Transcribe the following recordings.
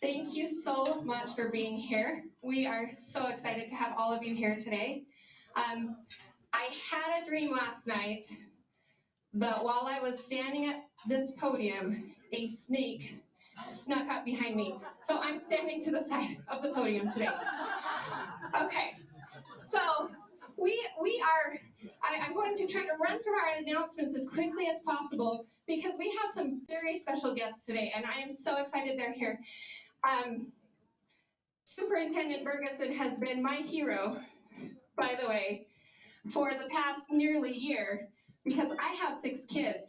Thank you so much for being here. We are so excited to have all of you here today. I had a dream last night that while I was standing at this podium, a snake snuck up behind me. So I'm standing to the side of the podium today. Okay, so I'm going to try to run through our announcements as quickly as possible because we have some very special guests today, and I am so excited they're here. Superintendent Bergeson has been my hero, by the way, for the past nearly year because I have 6 kids,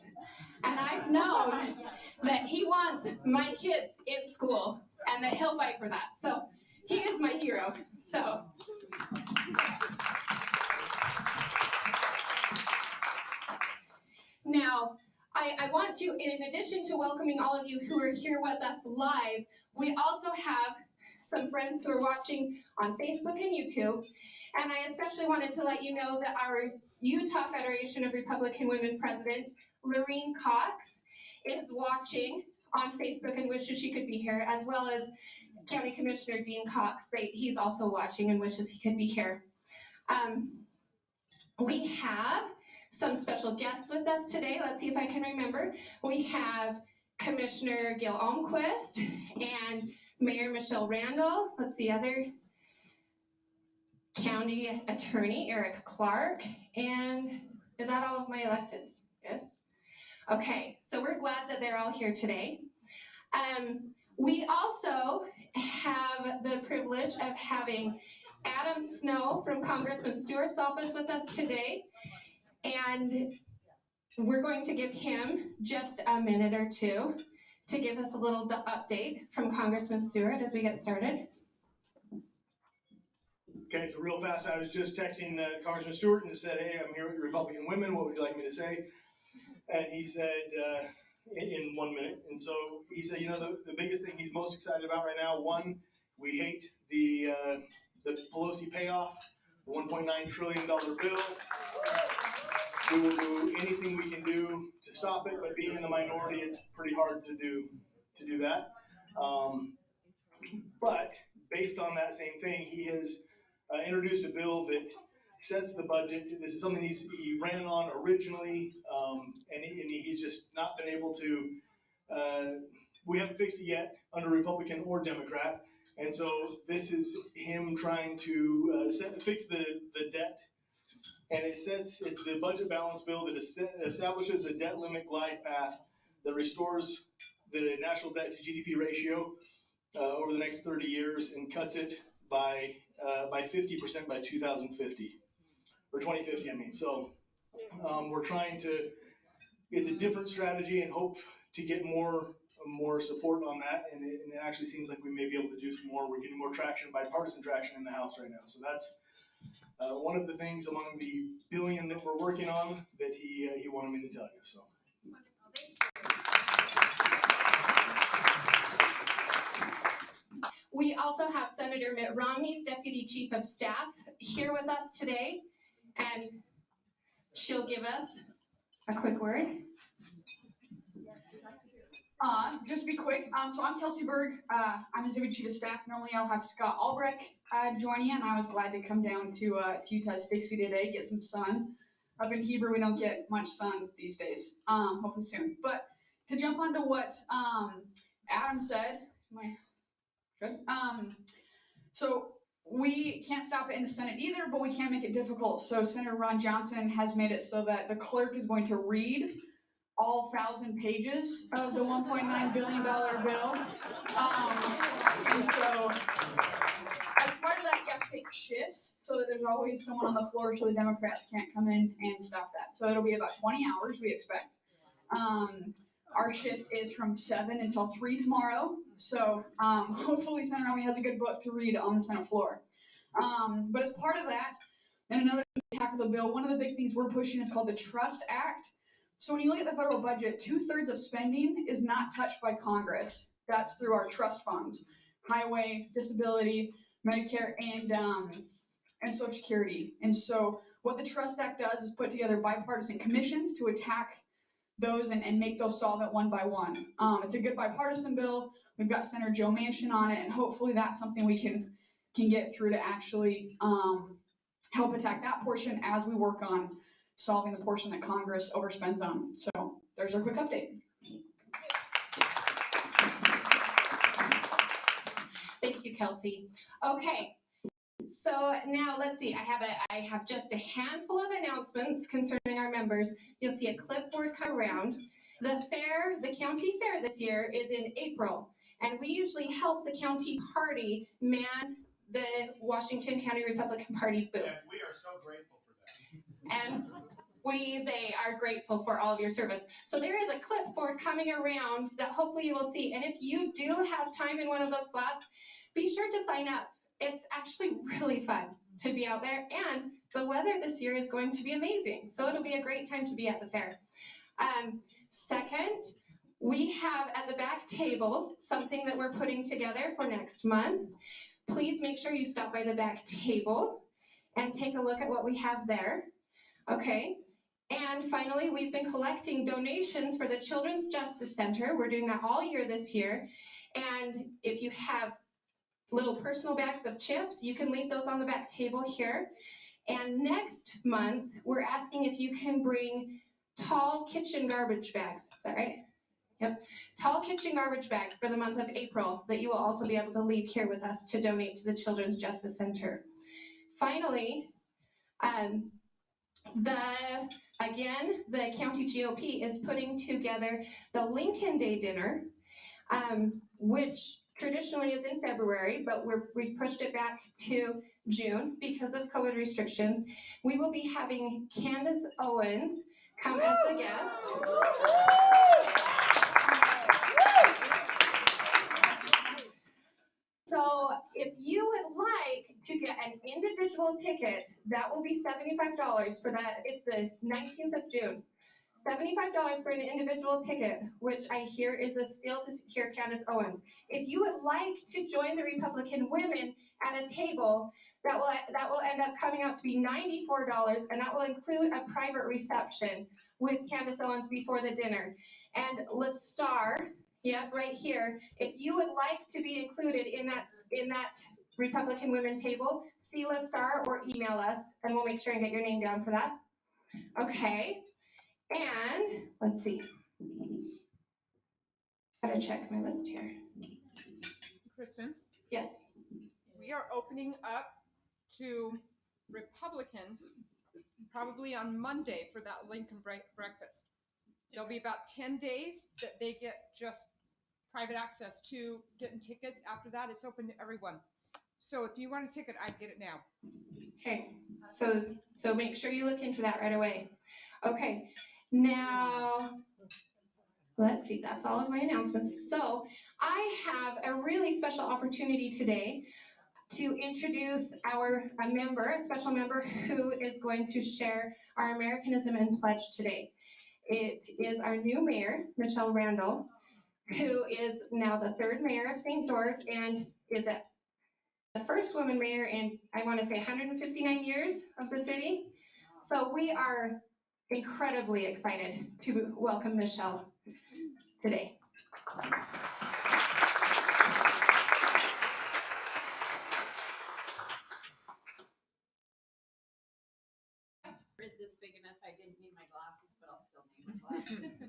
and I've known that he wants my kids in school and that he'll fight for that. So he is my hero. So. Now, I want to, in addition to welcoming all of you who are here with us live, we also have some friends who are watching on Facebook and YouTube. And I especially wanted to let you know that our Utah Federation of Republican Women President, Lorene Cox, is watching on Facebook and wishes she could be here, as well as County Commissioner Dean Cox. He's also watching and wishes he could be here. We have some special guests with us today. Let's see if I can remember. We have Commissioner Gil Almquist and Mayor Michelle Randall. Let's see, other County Attorney Eric Clark. And is that all of my electeds? Yes? Okay, so we're glad that they're all here today. We also have the privilege of having Adam Snow from Congressman Stewart's office with us today. And we're going to give him just a minute or two to give us a little update from Congressman Stewart as we get started. Okay, so real fast, I was just texting Congressman Stewart and said, hey, I'm here with the Republican women. What would you like me to say? And he said, in 1 minute. And so he said, you know, the biggest thing he's most excited about right now, one, we hate the Pelosi payoff, the $1.9 trillion bill. We will do anything we can do to stop it, but being in the minority, it's pretty hard to do that. But based on that same thing, he has introduced a bill that sets the budget. This is something he ran on originally, and he's just not been able to. We haven't fixed it yet under Republican or Democrat, and so this is him trying to fix the debt. And it's the budget balance bill that establishes a debt limit glide path that restores the national debt to GDP ratio over the next 30 years and cuts it by 50% by 2050 or 2050. I mean, so we're trying to. It's a different strategy and hope to get more support on that. And it actually seems like we may be able to do some more. We're getting more traction, bipartisan traction in the House right now. So that's. One of the things among the billion that we're working on that he wanted me to tell you. So. We also have Senator Mitt Romney's Deputy Chief of Staff here with us today, and she'll give us a quick word. Just be quick. So I'm Kelsey Berg. I'm the Deputy Chief of Staff. Normally I'll have Scott Albrecht join you, and I was glad to come down to Utah's Dixie today, get some sun. Up in Heber, we don't get much sun these days. Hopefully soon. But to jump onto what Adam said, so we can't stop it in the Senate either, but we can't make it difficult. So Senator Ron Johnson has made it so that the clerk is going to read all 1,000 pages of the $1.9 billion bill. And so as part of that, you have to take shifts so that there's always someone on the floor so the Democrats can't come in and stop that. So it'll be about 20 hours, we expect. Our shift is from 7 until 3 tomorrow. So hopefully Senator Romney has a good book to read on the Senate floor. But as part of that, and another thing to tackle the bill, one of the big things we're pushing is called the Trust Act. So when you look at the federal budget, 2/3 of spending is not touched by Congress. That's through our trust funds, highway, disability, Medicare, and Social Security. And so what the Trust Act does is put together bipartisan commissions to attack those and make those solvent one by one. It's a good bipartisan bill. We've got Senator Joe Manchin on it, and hopefully that's something we can get through to actually help attack that portion as we work on solving the portion that Congress overspends on. So there's our quick update. Thank you, Kelsey. Okay, so now let's see. I have just a handful of announcements concerning our members. You'll see a clipboard come around. The fair, the county fair this year is in April, and we usually help the county party man the Washington County Republican Party booth. And we are so grateful for that. And they are grateful for all of your service. So there is a clipboard coming around that hopefully you will see. And if you do have time in one of those slots, be sure to sign up. It's actually really fun to be out there, and the weather this year is going to be amazing. So it'll be a great time to be at the fair. Second, we have at the back table something that we're putting together for next month. Please make sure you stop by the back table and take a look at what we have there. Okay. And finally, we've been collecting donations for the Children's Justice Center. We're doing that all year this year. And if you have little personal bags of chips, you can leave those on the back table here. And next month, we're asking if you can bring tall kitchen garbage bags. Is that right? Yep. Tall kitchen garbage bags for the month of April that you will also be able to leave here with us to donate to the Children's Justice Center. Finally, the county GOP is putting together the Lincoln Day dinner, which traditionally is in February, but we've pushed it back to June because of COVID restrictions. We will be having Candace Owens come as a guest. So if you would like to get an individual ticket, that will be $75 for that. It's the 19th of June. $75 for an individual ticket, which I hear is a steal to secure Candace Owens. If you would like to join the Republican women at a table, that will end up coming out to be $94, and that will include a private reception with Candace Owens before the dinner. And LaStar, yep, right here. If you would like to be included in that Republican women table, see LaStar or email us, and we'll make sure and get your name down for that. Okay. And let's see. Gotta check my list here. Kristen, Yes. we are opening up to Republicans probably on Monday for that Lincoln breakfast. There'll be about 10 days that they get just private access to getting tickets. After that, it's open to everyone. So if you want a ticket, I'd get it now. Okay. So make sure you look into that right away. Okay. Now, let's see. That's all of my announcements. So I have a really special opportunity today to introduce a special member who is going to share our Americanism and Pledge today. It is our new mayor, Michelle Randall, who is now the third mayor of St. George and is the first woman mayor in, I want to say, 159 years of the city. So we are incredibly excited to welcome Michelle today. This big enough I didn't need my glasses, but I'll still need my glasses.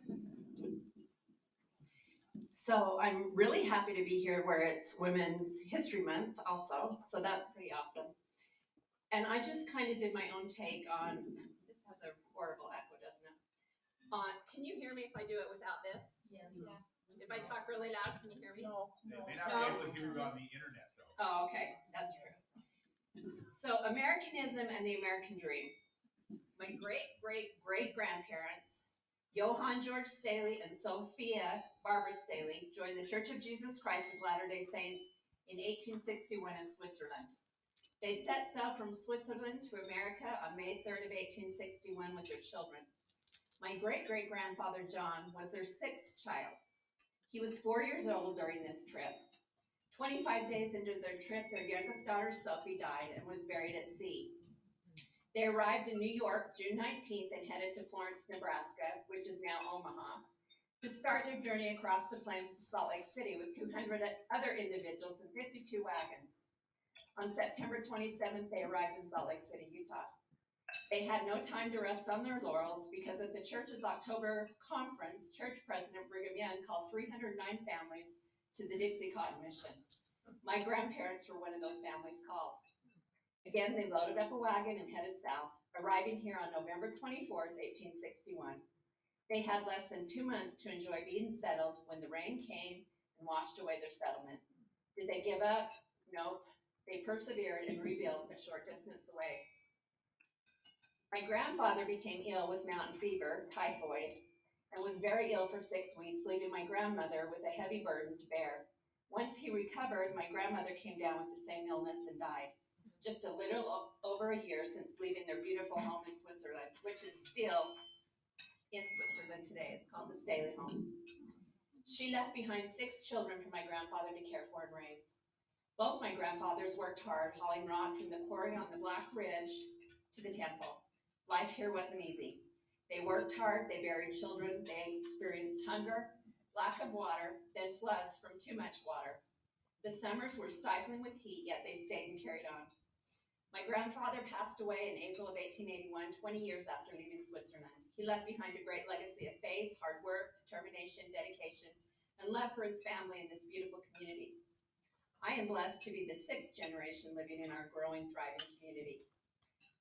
So I'm really happy to be here where it's Women's History Month also, so that's pretty awesome. And I just kind of did my own take on, this has a horrible echo, doesn't it? Can you hear me if I do it without this? Yes. Yeah. If I talk really loud, can you hear me? No. They may not be able to hear it on the internet though. Oh, okay, that's true. So Americanism and the American Dream. My great-great-great-grandparents, Johann George Staley and Sophia Barbara Staley, joined the Church of Jesus Christ of Latter-day Saints in 1861 in Switzerland. They set sail from Switzerland to America on May 3rd of 1861 with their children. My great-great-grandfather John was their sixth child. He was 4 years old during this trip. 25 days into their trip, their youngest daughter Sophie died and was buried at sea. They arrived in New York June 19th and headed to Florence, Nebraska, which is now Omaha. to start their journey across the plains to Salt Lake City with 200 other individuals and 52 wagons. On September 27th, they arrived in Salt Lake City, Utah. They had no time to rest on their laurels because at the church's October conference, Church President Brigham Young called 309 families to the Dixie Cotton Mission. My grandparents were one of those families called. Again, they loaded up a wagon and headed south, arriving here on November 24th, 1861. They had less than 2 months to enjoy being settled when the rain came and washed away their settlement. Did they give up? Nope. They persevered and rebuilt a short distance away. My grandfather became ill with mountain fever, typhoid, and was very ill for 6 weeks, leaving my grandmother with a heavy burden to bear. Once he recovered, my grandmother came down with the same illness and died. Just a little over a year since leaving their beautiful home in Switzerland, which is still in Switzerland today. It's called the Staley home. She left behind 6 children for my grandfather to care for and raise. Both my grandfathers worked hard, hauling rock from the quarry on the Black Ridge to the temple. Life here wasn't easy. They worked hard, they buried children, they experienced hunger, lack of water, then floods from too much water. The summers were stifling with heat, yet they stayed and carried on. My grandfather passed away in April of 1881, 20 years after leaving Switzerland. He left behind a great legacy of faith, hard work, determination, dedication, and love for his family in this beautiful community. I am blessed to be the 6th generation living in our growing, thriving community.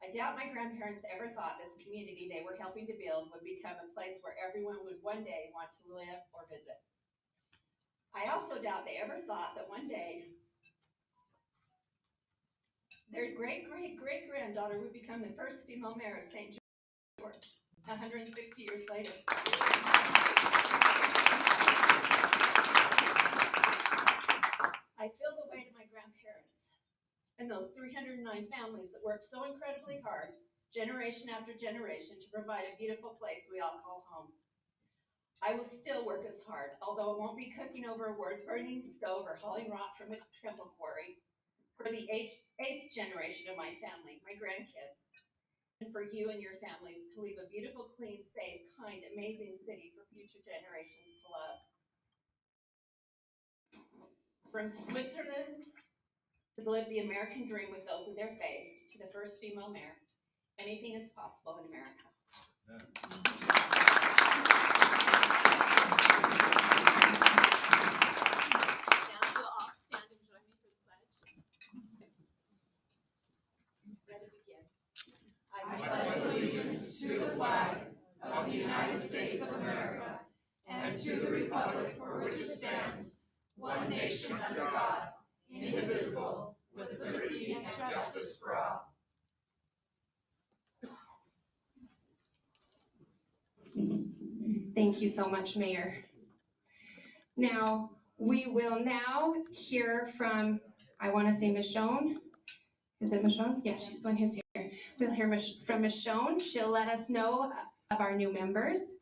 I doubt my grandparents ever thought this community they were helping to build would become a place where everyone would one day want to live or visit. I also doubt they ever thought that one day their great-great-great-granddaughter would become the first female mayor of St. George, 160 years later. I feel the weight of my grandparents and those 309 families that worked so incredibly hard, generation after generation, to provide a beautiful place we all call home. I will still work as hard, although it won't be cooking over a wood-burning stove or hauling rock from a temple quarry, for the 8th generation of my family, my grandkids, and for you and your families to leave a beautiful, clean, safe, kind, amazing city for future generations to love. From Switzerland to live the American dream with those of their faith, to the first female mayor, anything is possible in America. Yeah. Now you'll all stand and join me for the pledge. Let it begin. I pledge allegiance to the flag of the United States of America and to the republic for which it stands, one nation under God, indivisible, with liberty and justice for all. Thank you so much, Mayor. Now, we will now hear from, I want to say Michonne. Is it Michonne? Yeah, she's the one who's here. We'll hear from Michonne. She'll let us know of our new members.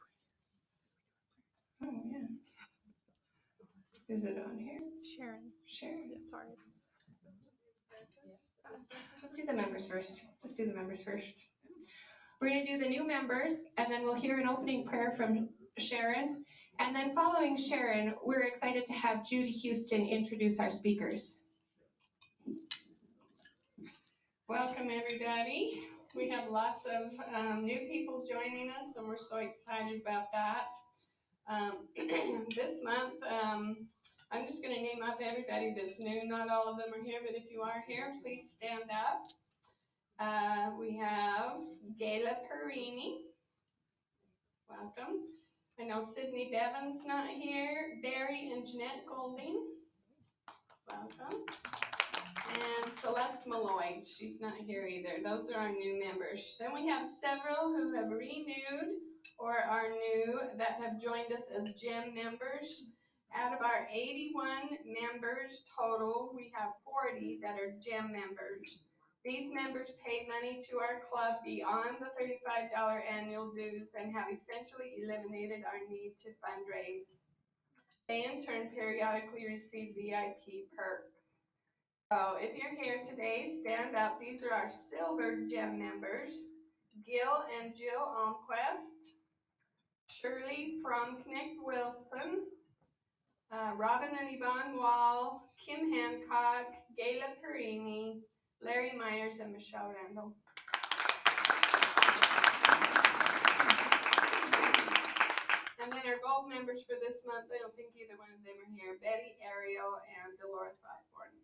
Oh, yeah. Is it on here? Sharon. Sharon. Yeah, sorry. Let's do the members first. We're going to do the new members, and then we'll hear an opening prayer from Sharon. And then following Sharon, we're excited to have Judy Houston introduce our speakers. Welcome, everybody. We have lots of new people joining us, and we're so excited about that. This month, I'm just going to name up everybody that's new. Not all of them are here, but if you are here, please stand up. We have Gayla Perini. Welcome. I know Sydney Bevan's not here. Barry and Jeanette Golding. Welcome. And Celeste Malloy, she's not here either. Those are our new members. Then we have several who have renewed or are new that have joined us as gym members. Out of our 81 members total, we have 40 that are gym members. These members pay money to our club beyond the $35 annual dues and have essentially eliminated our need to fundraise. They in turn periodically receive VIP perks. So if you're here today, stand up. These are our silver gem members, Gil and Jill Almquist, Shirley Fromknecht-Wilson, Robin and Yvonne Wall, Kim Hancock, Gayla Perini, Larry Myers, and Michelle Randall. And then our gold members for this month, I don't think either one of them are here, Betty Ariel and Dolores Osborne.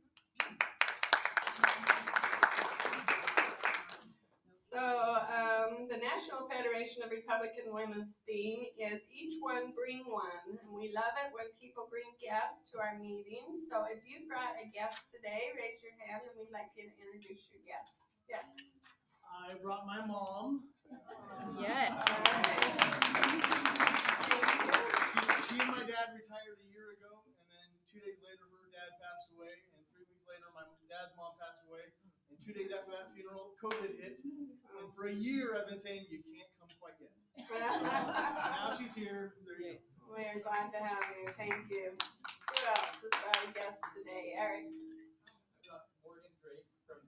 So the National Federation of Republican Women's theme is each one bring one. And we love it when people bring guests to our meetings. So if you brought a guest today, raise your hand and we'd like you to introduce your guest. Yes. I brought my mom. Yes. She and my dad retired a year ago, and then 2 days later, her dad passed away, and 3 weeks later, my dad's mom passed away. And 2 days after that funeral, COVID hit, and for a year, I've been saying, you can't come quite yet. Now she's here. There you go. We are glad to have you. Thank you. Who else is our guest today? Eric. I've got Morgan Drake from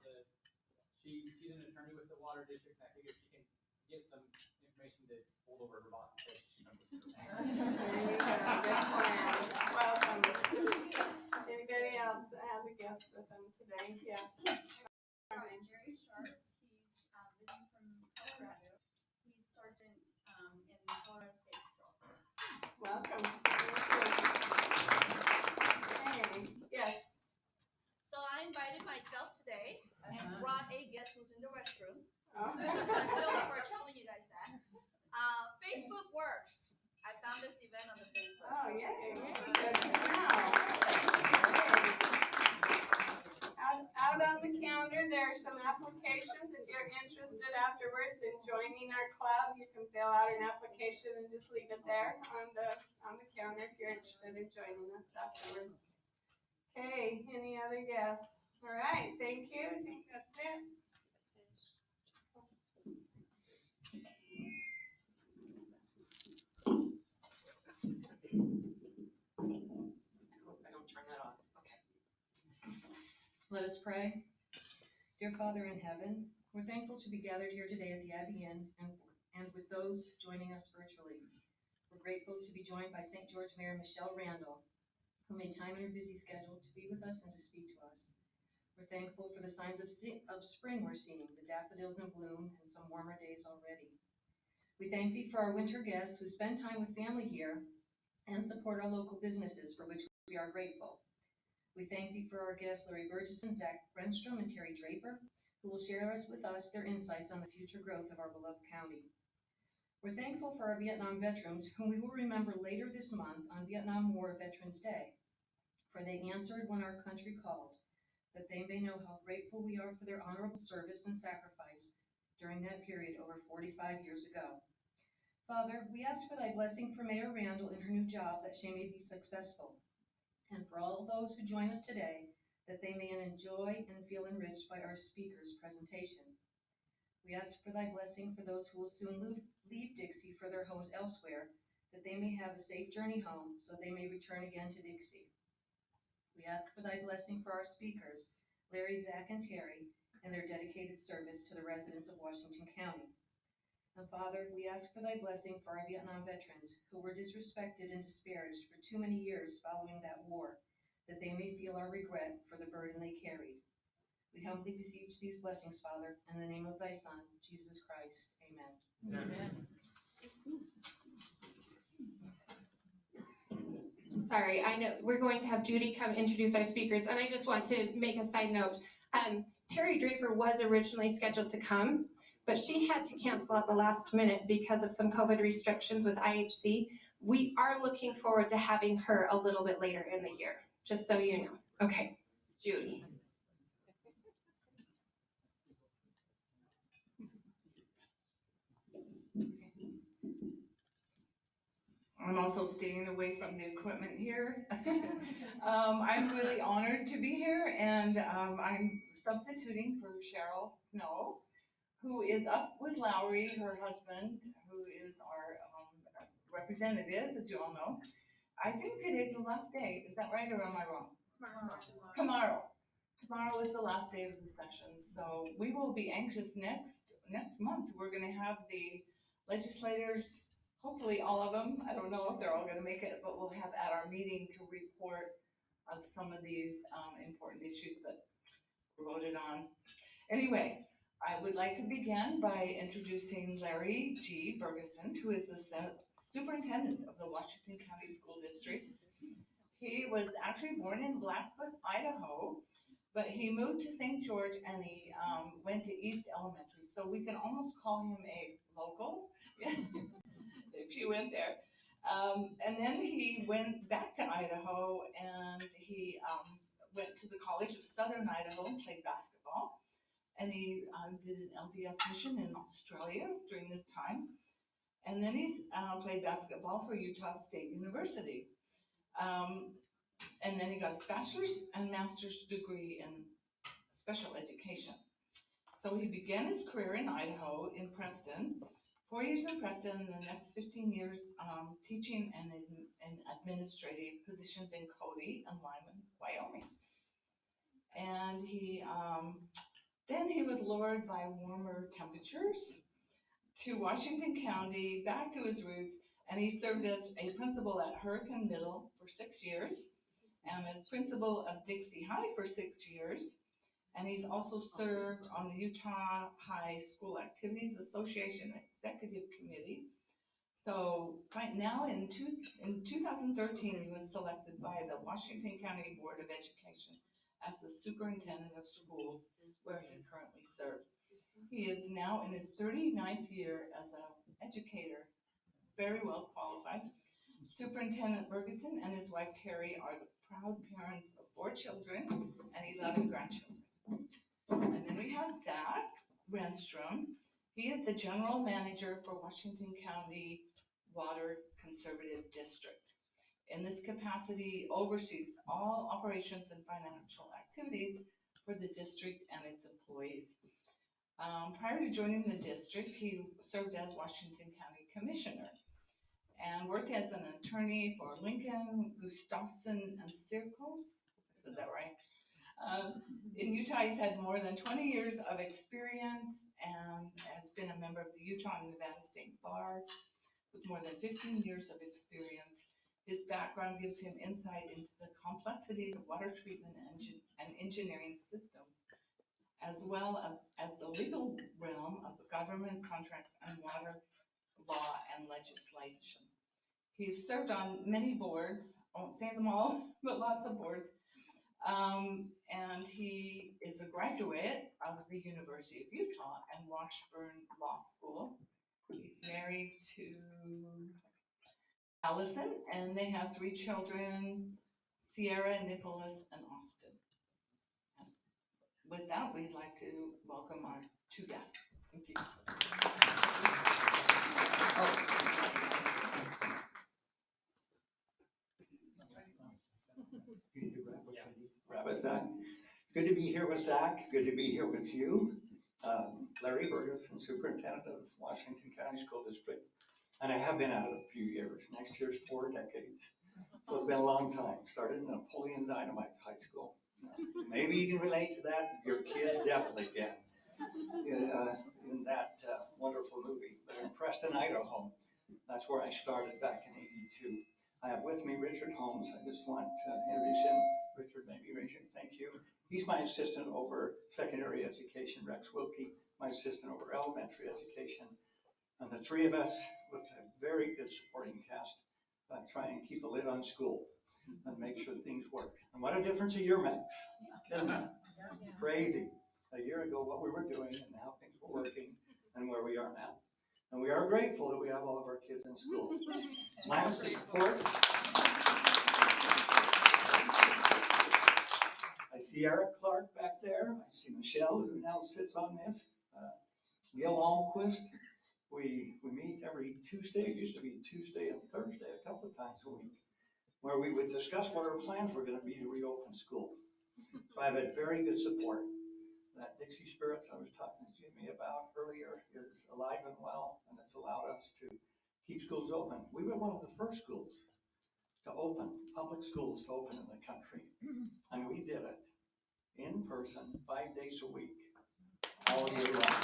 she's an attorney with the Water District, and I figured she can get some information to hold over her boss's head. There you go. Good plan. Welcome. Anybody else that has a guest with them today? Yes. Jerry Sharp. He's visiting from Colorado. He's sergeant in Colorado State Patrol. Welcome. Hey. Yes. So I invited myself today and brought a guest who's in the restroom. Oh. For telling you guys that. Facebook works. I found this event on the Facebook. Oh, yay. Good to know. Out on the calendar, there are some applications. If you're interested afterwards in joining our club, you can fill out an application and just leave it there on the counter if you're interested in joining us afterwards. Okay, any other guests? All right, thank you. I think that's it. Let us pray. Dear Father in heaven, we're thankful to be gathered here today at the Abbey Inn and with those joining us virtually. We're grateful to be joined by St. George Mayor Michelle Randall, who made time in her busy schedule to be with us and to speak to us. We're thankful for the signs of spring we're seeing, the daffodils in bloom and some warmer days already. We thank thee for our winter guests who spend time with family here and support our local businesses, for which we are grateful. We thank thee for our guests, Larry Bergeson, Zach Renstrom, and Terry Draper, who will share with us their insights on the future growth of our beloved county. We're thankful for our Vietnam veterans, whom we will remember later this month on Vietnam War Veterans Day, for they answered when our country called, that they may know how grateful we are for their honorable service and sacrifice during that period over 45 years ago. Father, we ask for thy blessing for Mayor Randall in her new job, that she may be successful, and for all those who join us today, that they may enjoy and feel enriched by our speaker's presentation. We ask for thy blessing for those who will soon leave Dixie for their homes elsewhere, that they may have a safe journey home, so they may return again to Dixie. We ask for thy blessing for our speakers, Larry, Zach, and Terry, and their dedicated service to the residents of Washington County. And Father, we ask for thy blessing for our Vietnam veterans who were disrespected and disparaged for too many years following that war, that they may feel our regret for the burden they carried. We humbly beseech these blessings, Father, in the name of thy Son, Jesus Christ. Amen. Amen. Sorry, I know we're going to have Judy come introduce our speakers, and I just want to make a side note. Terry Draper was originally scheduled to come, but she had to cancel at the last minute because of some COVID restrictions with IHC. We are looking forward to having her a little bit later in the year, just so you know. Okay, Judy. I'm also staying away from the equipment here. I'm really honored to be here, and I'm substituting for Cheryl Snow, who is up with Lowry, her husband, who is our representative, as you all know. I think today is the last day. Is that right, or am I wrong? Tomorrow. Tomorrow is the last day of the session, so we will be anxious next month. We're going to have the legislators hopefully all of them, I don't know if they're all gonna make it, but we'll have at our meeting to report of some of these important issues that were voted on. Anyway, I would like to begin by introducing Larry G. Bergeson, who is the superintendent of the Washington County School District. He was actually born in Blackfoot, Idaho, but he moved to St. George and he went to East Elementary, so we can almost call him a local if you went there. And then he went back to Idaho and he went to the College of Southern Idaho and played basketball. And he did an LDS mission in Australia during this time. And then he's played basketball for Utah State University. And then he got his bachelor's and master's degree in special education. So he began his career in Idaho, in Preston, 4 years in Preston, and the next 15 years teaching and administrative positions in Cody and Lyman, Wyoming. And then he was lured by warmer temperatures to Washington County, back to his roots, and he served as a principal at Hurricane Middle for 6 years, and as principal of Dixie High for 6 years. And he's also served on the Utah High School Activities Association Executive Committee. So right now in 2013, he was selected by the Washington County Board of Education as the superintendent of schools where he currently serves. He is now in his 39th year as an educator, very well qualified. Superintendent Bergeson and his wife Terry are the proud parents of 4 children and 11 grandchildren. And then we have Zach Renstrom. He is the general manager for Washington County Water Conservative District. In this capacity, oversees all operations and financial activities for the district and its employees. Prior to joining the district, he served as Washington County Commissioner and worked as an attorney for Lincoln, Gustafson, and Circles. I said that right. In Utah, he's had more than 20 years of experience and has been a member of the Utah and Nevada State Bar with more than 15 years of experience. His background gives him insight into the complexities of water treatment and engineering systems, as well as the legal realm of the government contracts and water law and legislation. He's served on many boards, I won't say them all, but lots of boards. And he is a graduate of the University of Utah and Washburn Law School. He's married to Allison, and they have 3 children, Sierra, Nicholas, and Austin. With that, we'd like to welcome our 2 guests. Thank you. It's good to be here with Zach. Good to be here with you, Larry Bergeson, Superintendent of Washington County School District. And I have been at it a few years. Next year's 4 decades. So it's been a long time. Started in Napoleon Dynamite's high school. Maybe you can relate to that. Your kids definitely can. In that wonderful movie. But in Preston, Idaho, that's where I started back in '82. I have with me Richard Holmes. I just want to introduce him. Richard, maybe Richard, thank you. He's my assistant over secondary education. Rex Wilkie, my assistant over elementary education. And the 3 of us with a very good supporting cast try and keep a lid on school and make sure things work. And what a difference a year makes, isn't it? Crazy. A year ago, what we were doing and how things were working and where we are now. And we are grateful that we have all of our kids in school. Minus the support. I see Eric Clark back there. I see Michelle, who now sits on this. Gil Almquist. We meet every Tuesday. It used to be Tuesday and Thursday a couple of times a week, where we would discuss what our plans were going to be to reopen school. So I've had very good support. That Dixie spirit I was talking to Jimmy about earlier is alive and well, and it's allowed us to keep schools open. We were one of the first schools to open, public schools to open in the country, and we did it in person, 5 days a week, all year long.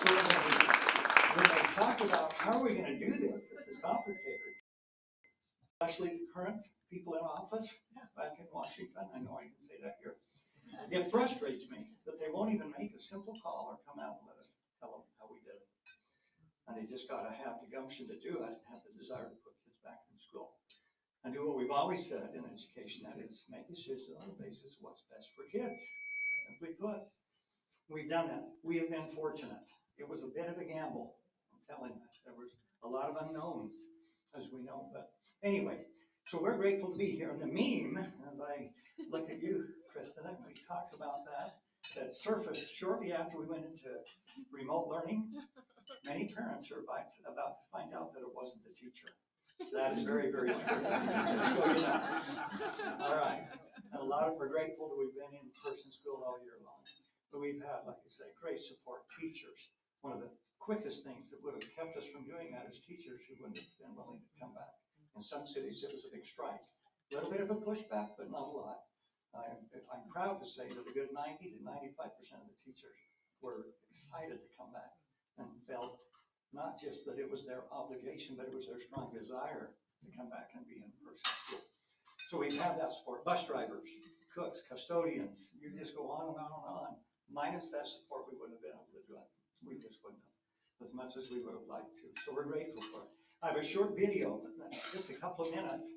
So when they talk about how are we gonna do this, this is complicated. Especially the current people in office back in Washington, I know I can say that here. It frustrates me that they won't even make a simple call or come out and let us tell them how we did it. And they just gotta have the gumption to do it, and have the desire to put kids back in school. And do what we've always said in education, that is make decisions on the basis of what's best for kids. Simply put, we've done that. We have been fortunate. It was a bit of a gamble, I'm telling you. There was a lot of unknowns, as we know, but anyway, so we're grateful to be here. And the meme, as I look at you, Kristen, and we talked about that surfaced shortly after we went into remote learning. Many parents are about to find out that it wasn't the teacher. That is very, very true. So, you know. All right. And a lot of we're grateful that we've been in person school all year long. But we've had, like you say, great support teachers. One of the quickest things that would have kept us from doing that is teachers who wouldn't have been willing to come back. In some cities, it was a big strike. A little bit of a pushback, but not a lot. I'm proud to say that a good 90 to 95% of the teachers were excited to come back and felt not just that it was their obligation, but it was their strong desire to come back and be in person school. So we've had that support. Bus drivers, cooks, custodians, you just go on and on and on. Minus that support, we wouldn't have been able to do it. We just wouldn't have, as much as we would have liked to. So we're grateful for it. I have a short video, just a couple of minutes.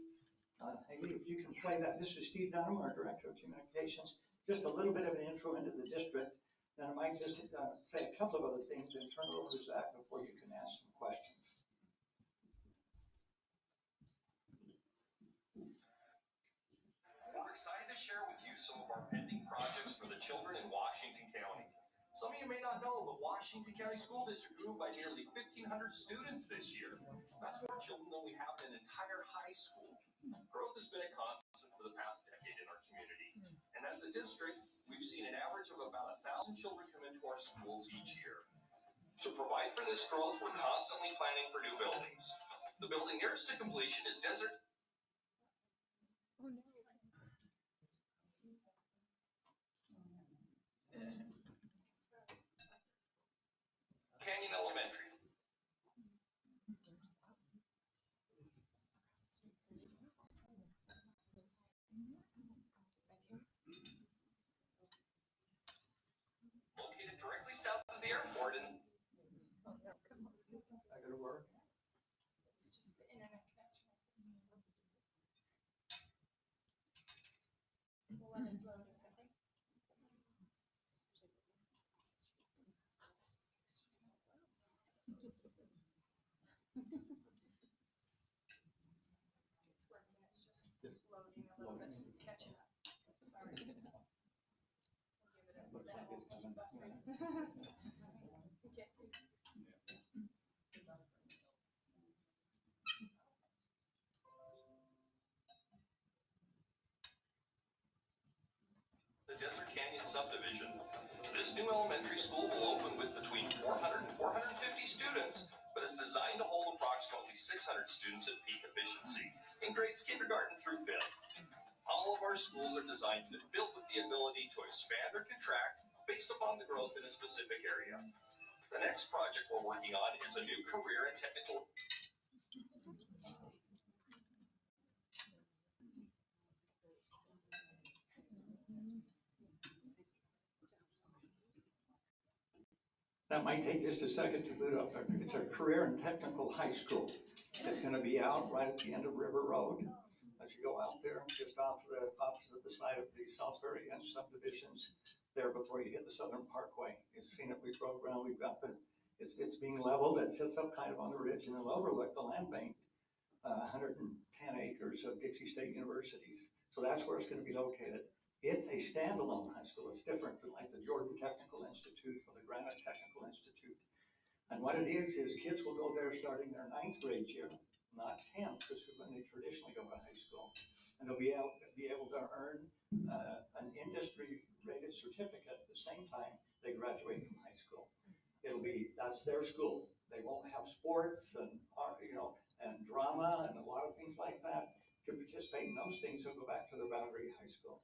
Haley, if you can play that. This is Steve Dunham, our Director of Communications. Just a little bit of an intro into the district. Then I might just say a couple of other things and turn it over to Zach before you can ask some questions. We're excited to share with you some of our pending projects for the children in Washington County. Some of you may not know, but Washington County School District grew by nearly 1,500 students this year. That's more children than we have in an entire high school. Growth has been a constant for the past decade in our community. And as a district, we've seen an average of about 1,000 children come into our schools each year. To provide for this growth, we're constantly planning for new buildings. The building nearest to completion is Desert Canyon Elementary. Located directly south of the airport and I go to work. It's just the internet connection. We'll let it load a second. It's working, it's just loading a little bit, catching up. Sorry. We'll give it a that won't keep buffering. Okay. the Desert Canyon subdivision. This new elementary school will open with between 400 and 450 students, but is designed to hold approximately 600 students at peak efficiency in grades kindergarten through 5th. All of our schools are designed to be built with the ability to expand or contract based upon the growth in a specific area. The next project we're working on is a new career and technical That might take just a second to boot up. It's a career and technical high school. It's going to be out right at the end of River Road. As you go out there, just off the opposite the side of the Southbury and subdivisions, there before you hit the Southern Parkway. You've seen it. We drove around. We've got it's being leveled. It sits up kind of on the ridge and it'll overlook the land bank, 110 acres of Dixie State Universities. So that's where it's going to be located. It's a standalone high school. It's different than like the Jordan Technical Institute or the Granite Technical Institute. And what it is kids will go there starting their 9th grade year, not 10th, because when they traditionally go to high school. And they'll be able to earn an industry-rated certificate at the same time they graduate from high school. That's their school. They won't have sports and and drama and a lot of things like that. To participate in those things, they'll go back to their Boundary High School.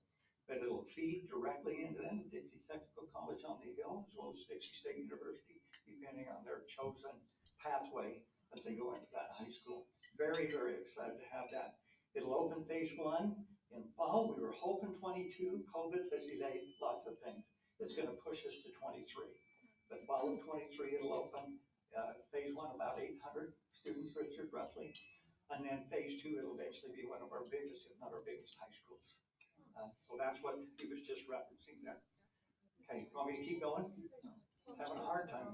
But it'll feed directly into Dixie Technical College on the Hill, as well as Dixie State University, depending on their chosen pathway as they go into that high school. Very, very excited to have that. It'll open phase 1 in fall. We were hoping 22. COVID has delayed lots of things. It's going to push us to 23. But fall of 23, it'll open. Phase 1, about 800 students, Richard, roughly. And then phase 2, it'll eventually be one of our biggest, if not our biggest, high schools. So that's what he was just referencing there. Okay, want me to keep going? He's having a hard time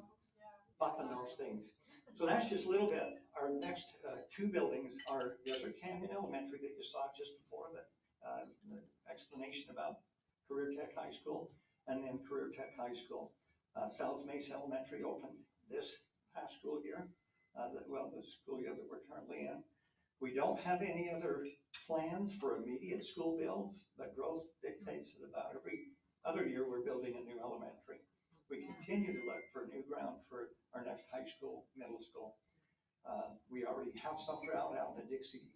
buffing those things. So that's just a little bit. Our next 2 buildings are Desert Canyon Elementary that you saw just before the explanation about Career Tech High School, and then Career Tech High School. South Mesa Elementary opened this past school year, the school year that we're currently in. We don't have any other plans for immediate school builds, but growth dictates that about every other year we're building a new elementary. We continue to look for new ground for our next high school, middle school. We already have some ground out in the Dixie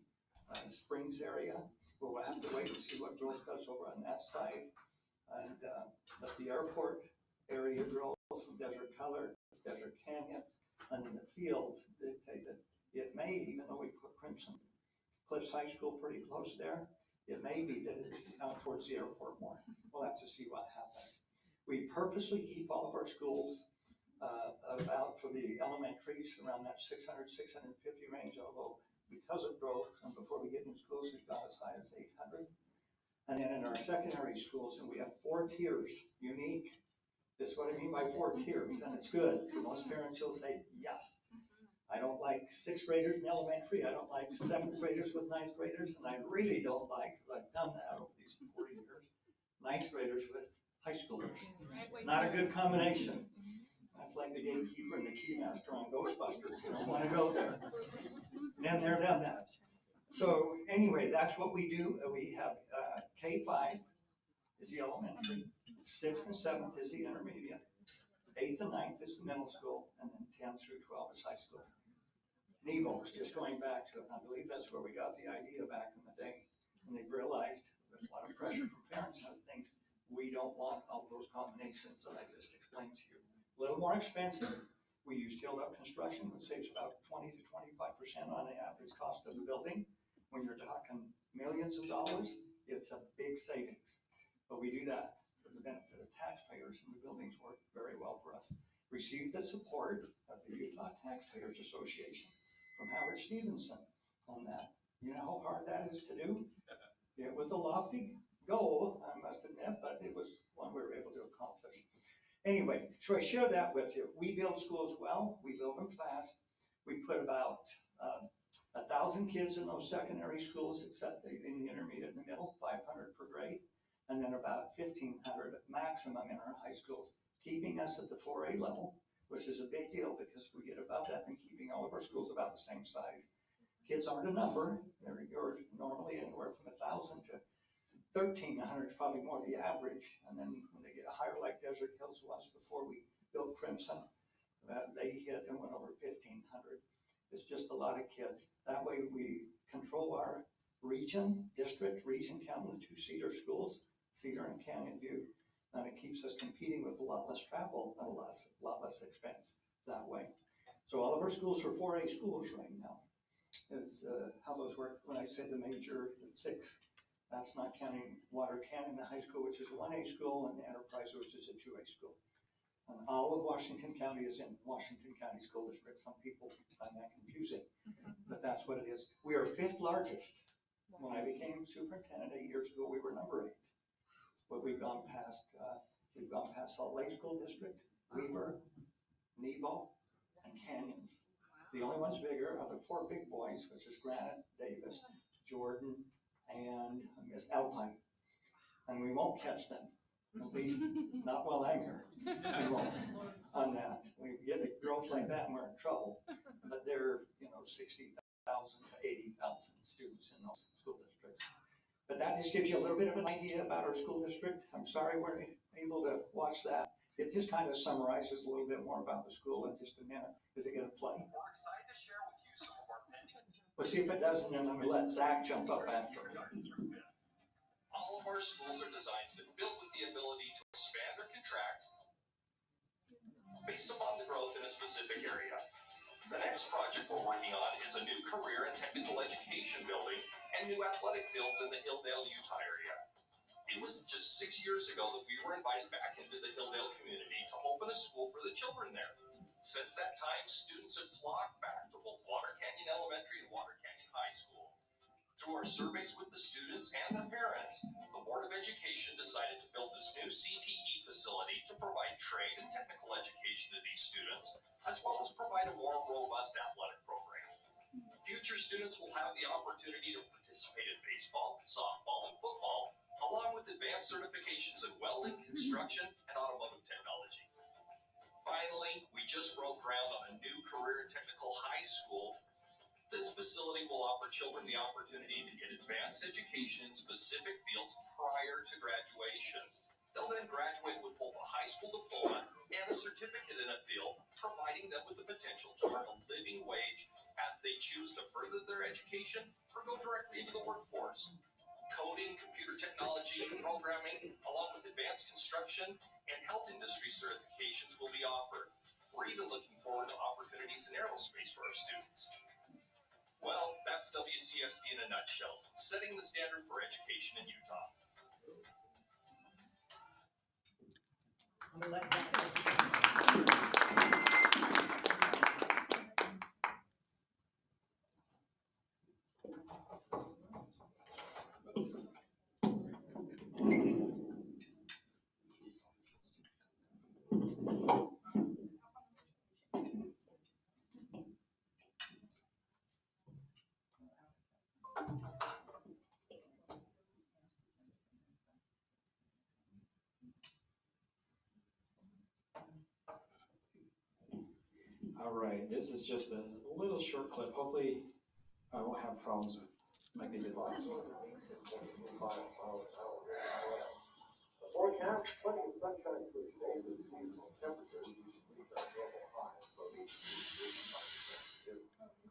Springs area, but we'll have to wait and see what growth does over on that side. And but the airport area growth from Desert Color, Desert Canyon, and then the fields dictates that it may, even though we put Crimson Cliffs High School pretty close there, it may be that it's out towards the airport more. We'll have to see what happens. We purposely keep all of our schools about for the elementaries around that 600, 650 range, although because of growth and before we get in schools, we've got as high as 800. And then in our secondary schools, and we have 4 tiers, unique. This is what I mean by 4 tiers, and it's good. Most parents will say, yes. I don't like 6th graders in elementary. I don't like 7th graders with 9th graders. And I really don't like, because I've done that over these 40 years, 9th graders with high schoolers. Not a good combination. That's like the gatekeeper and the keymaster on Ghostbusters. You don't want to go there. Been there, done that. So anyway, that's what we do. We have K5 is the elementary. 6th and 7th is the intermediate. 8th and 9th is the middle school. And then 10 through 12 is high school. Nebo is just going back to it. I believe that's where we got the idea back in the day. And they've realized there's a lot of pressure from parents and other things. We don't want all those combinations that I just explained to you. A little more expensive. We use tilt-up construction, which saves about 20 to 25% on the average cost of the building. When you're talking millions of dollars, it's a big savings. But we do that for the benefit of taxpayers, and the buildings work very well for us. Received the support of the Utah Taxpayers Association from Howard Stevenson on that. You know how hard that is to do? It was a lofty goal, I must admit, but it was one we were able to accomplish. Anyway, so I share that with you. We build schools well, we build them fast. We put about 1,000 kids in those secondary schools, except in the intermediate and the middle, 500 per grade, and then about 1,500 maximum in our high schools, keeping us at the 4A level, which is a big deal because we get above that and keeping all of our schools about the same size. Kids aren't a number. They're normally anywhere from 1,000 to 1,300 is probably more the average. And then when they get higher, like Desert Hills was before we built Crimson, they hit and went over 1,500. It's just a lot of kids. That way we control our region, counting the 2 Cedar schools, Cedar and Canyon View. And it keeps us competing with a lot less travel and a lot less expense that way. So all of our schools are 4A schools right now. Is how those work. When I say the major, the 6, that's not counting Water Canyon High School, which is a 1A school, and Enterprise, which is a 2A school. And all of Washington County is in Washington County School District. Some people find that confusing, but that's what it is. We are 5th largest. When I became superintendent 8 years ago, we were number 8. But we've gone past Salt Lake School District, Weber, Nebo, and Canyons. The only ones bigger are the 4 big boys, which is Granite, Davis, Jordan, and Miss Alpine. And we won't catch them, at least not while I'm here. We won't on that. We get a growth like that and we're in trouble. But they're, 60,000 to 80,000 students in those school districts. But that just gives you a little bit of an idea about our school district. I'm sorry we're able to watch that. It just kind of summarizes a little bit more about the school in just a minute. Is it going to play? We're excited to share with you some of our pending. We'll see if it does, and then I'm going to let Zach jump up after. All of our schools are designed to build with the ability to expand or contract based upon the growth in a specific area. The next project we're working on is a new career and technical education building and new athletic fields in the Hilldale, Utah area. It was just 6 years ago that we were invited back into the Hilldale community to open a school for the children there. Since that time, students have flocked back to both Water Canyon Elementary and Water Canyon High School. Through our surveys with the students and their parents, the Board of Education decided to build this new CTE facility to provide trade and technical education to these students, as well as provide a more robust athletic program. Future students will have the opportunity to participate in baseball, softball, and football, along with advanced certifications in welding, construction, and automotive technology. Finally, we just broke ground on a new career and technical high school. This facility will offer children the opportunity to get advanced education in specific fields prior to graduation. They'll then graduate with both a high school diploma and a certificate in a field, providing them with the potential to earn a living wage as they choose to further their education or go directly into the workforce. Coding, computer technology, programming, along with advanced construction and health industry certifications will be offered. We're even looking forward to opportunities in aerospace for our students. Well, that's WCSD in a nutshell, setting the standard for education in Utah. All right, this is just a little short clip. Hopefully I won't have problems with like they did last one. Forecast, plenty of sunshine for today with seasonal temperatures. These are normal highs, so these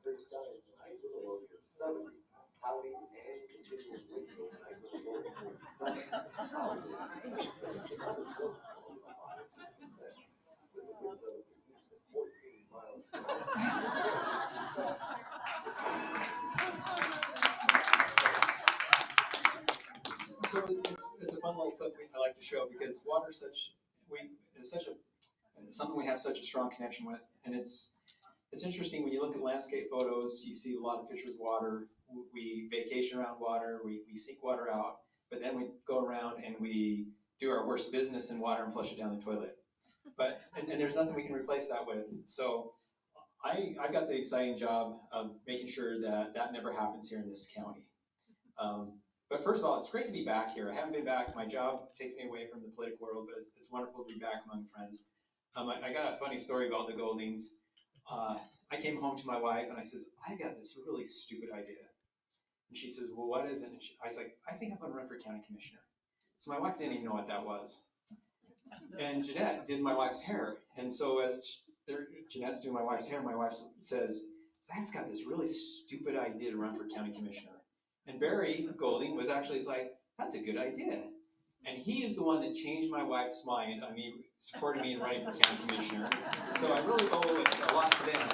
clear skies tonight with a low near 70. Cloudy and continuous wind chill tonight with a low near 7. With a wind load of 14 miles per hour. So it's a fun little clip I like to show because water is something we have such a strong connection with, and it's interesting when you look at landscape photos. You see a lot of pictures of water. We vacation around water. We seek water out, but then we go around and we do our worst business in water and flush it down the toilet. But and there's nothing we can replace that with. So I got the exciting job of making sure that never happens here in this county. But first of all, it's great to be back here. I haven't been back. My job takes me away from the political world, but it's wonderful to be back among friends. I got a funny story about the Goldings. I came home to my wife and I says, I got this really stupid idea. And she says, well, what is it? And I was like, I think I'm going to run for county commissioner. So my wife didn't even know what that was. And Jeanette did my wife's hair. And so as Jeanette's doing my wife's hair, my wife says, Zach's got this really stupid idea to run for county commissioner. And Barry Golding was actually like, that's a good idea. And he is the one that changed my wife's mind on me, supporting me in running for county commissioner. So I really owe it a lot to them.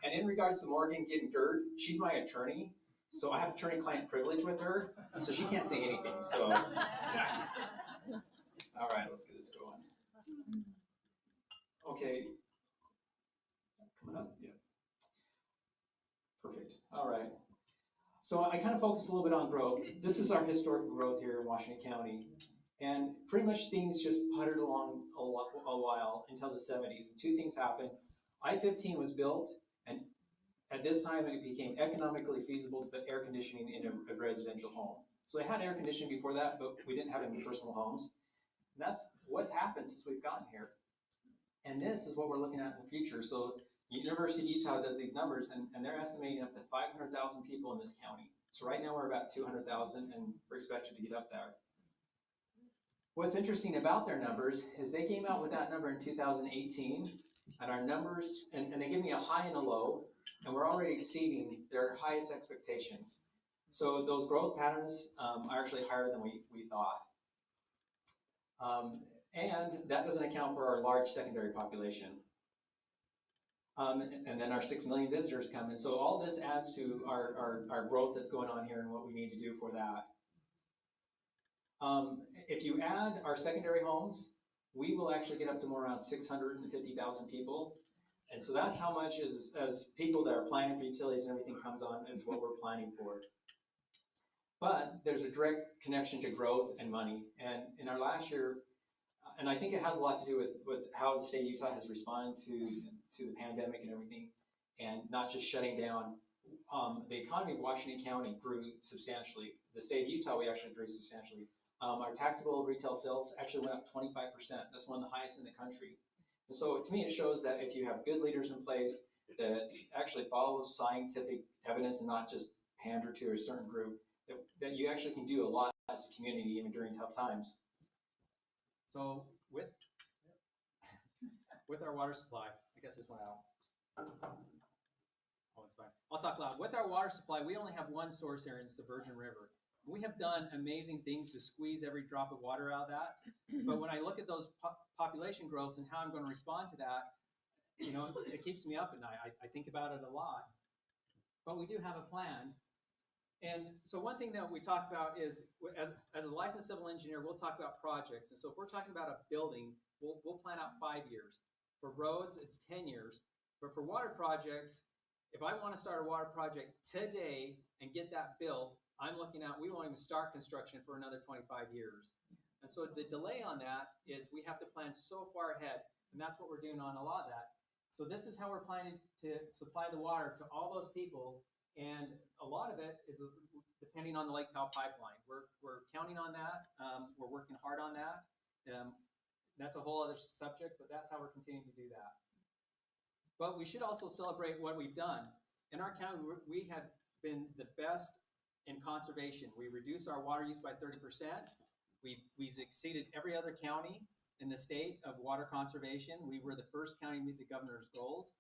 And in regards to Morgan getting dirt, she's my attorney. So I have attorney-client privilege with her, so she can't say anything. So, all right, let's get this going. Okay. Coming up, yeah. Perfect. All right. So I kind of focus a little bit on growth. This is our historical growth here in Washington County. And pretty much things just puttered along a while until the 70s. And two things happened. I-15 was built, and at this time it became economically feasible to put air conditioning in a residential home. So they had air conditioning before that, but we didn't have it in personal homes. And that's what's happened since we've gotten here. And this is what we're looking at in the future. So University of Utah does these numbers, and they're estimating up to 500,000 people in this county. So right now we're about 200,000, and we're expected to get up there. What's interesting about their numbers is they came out with that number in 2018, and our numbers, and they give me a high and a low, and we're already exceeding their highest expectations. So those growth patterns are actually higher than we thought. And that doesn't account for our large secondary population. And then our 6 million visitors come. And so all this adds to our growth that's going on here and what we need to do for that. If you add our secondary homes, we will actually get up to more around 650,000 people. And so that's how much as people that are planning for utilities and everything comes on is what we're planning for. But there's a direct connection to growth and money. And in our last year, and I think it has a lot to do with how the state of Utah has responded to the pandemic and everything, and not just shutting down. The economy of Washington County grew substantially. The state of Utah, we actually grew substantially. Our taxable retail sales actually went up 25%. That's one of the highest in the country. And so to me, it shows that if you have good leaders in place that actually follow scientific evidence and not just pander to a certain group, that you actually can do a lot as a community even during tough times. So with our water supply, I guess this went out. Oh, it's fine. I'll talk loud. With our water supply, we only have one source here, and it's the Virgin River. We have done amazing things to squeeze every drop of water out of that. But when I look at those population growths and how I'm going to respond to that, you know, it keeps me up at night. I think about it a lot. But we do have a plan. And so one thing that we talk about is, as a licensed civil engineer, we'll talk about projects. And so if we're talking about a building, we'll plan out 5 years. For roads, it's 10 years. But for water projects, if I want to start a water project today and get that built, I'm looking at, we won't even start construction for another 25 years. And so the delay on that is we have to plan so far ahead, and that's what we're doing on a lot of that. So this is how we're planning to supply the water to all those people, and a lot of it is depending on the Lake Powell pipeline. We're counting on that. We're working hard on that. That's a whole other subject, but that's how we're continuing to do that. But we should also celebrate what we've done. In our county, we have been the best in conservation. We reduced our water use by 30%. We've exceeded every other county in the state of water conservation. We were the first county to meet the governor's goals.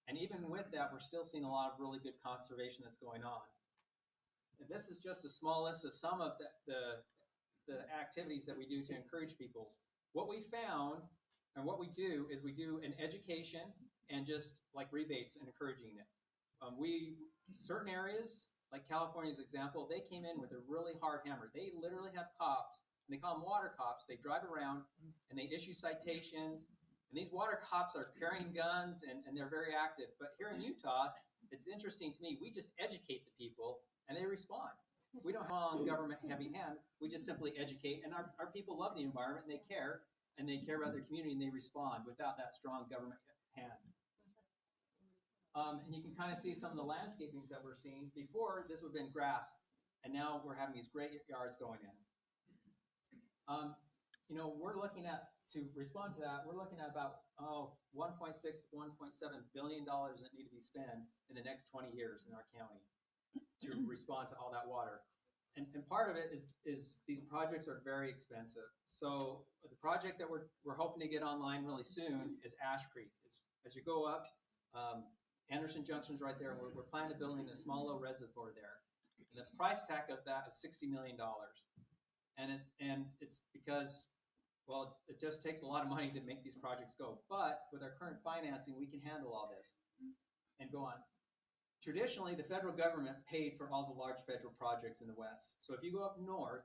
And even with that, we're still seeing a lot of really good conservation that's going on. And this is just a small list of some of the activities that we do to encourage people. What we found and what we do is we do an education and just like rebates and encouraging it. Certain areas, like California's example, they came in with a really hard hammer. They literally have cops, and they call them water cops. They drive around and they issue citations. And these water cops are carrying guns and they're very active. But here in Utah, it's interesting to me, we just educate the people and they respond. We don't have a government heavy hand. We just simply educate, and our people love the environment and they care about their community, and they respond without that strong government hand. And you can kind of see some of the landscapings that we're seeing. Before, this would have been grass, and now we're having these great yards going in. You know, we're looking at, to respond to that, we're looking at about $1.6 to $1.7 billion that need to be spent in the next 20 years in our county to respond to all that water. And part of it is these projects are very expensive. So the project that we're hoping to get online really soon is Ash Creek. It's, as you go up, Anderson Junction's right there, and we're planning to building a small little reservoir there. And the price tag of that is $60 million. And it's because, well, it just takes a lot of money to make these projects go. But with our current financing, we can handle all this and go on. Traditionally, the federal government paid for all the large federal projects in the West. So if you go up north,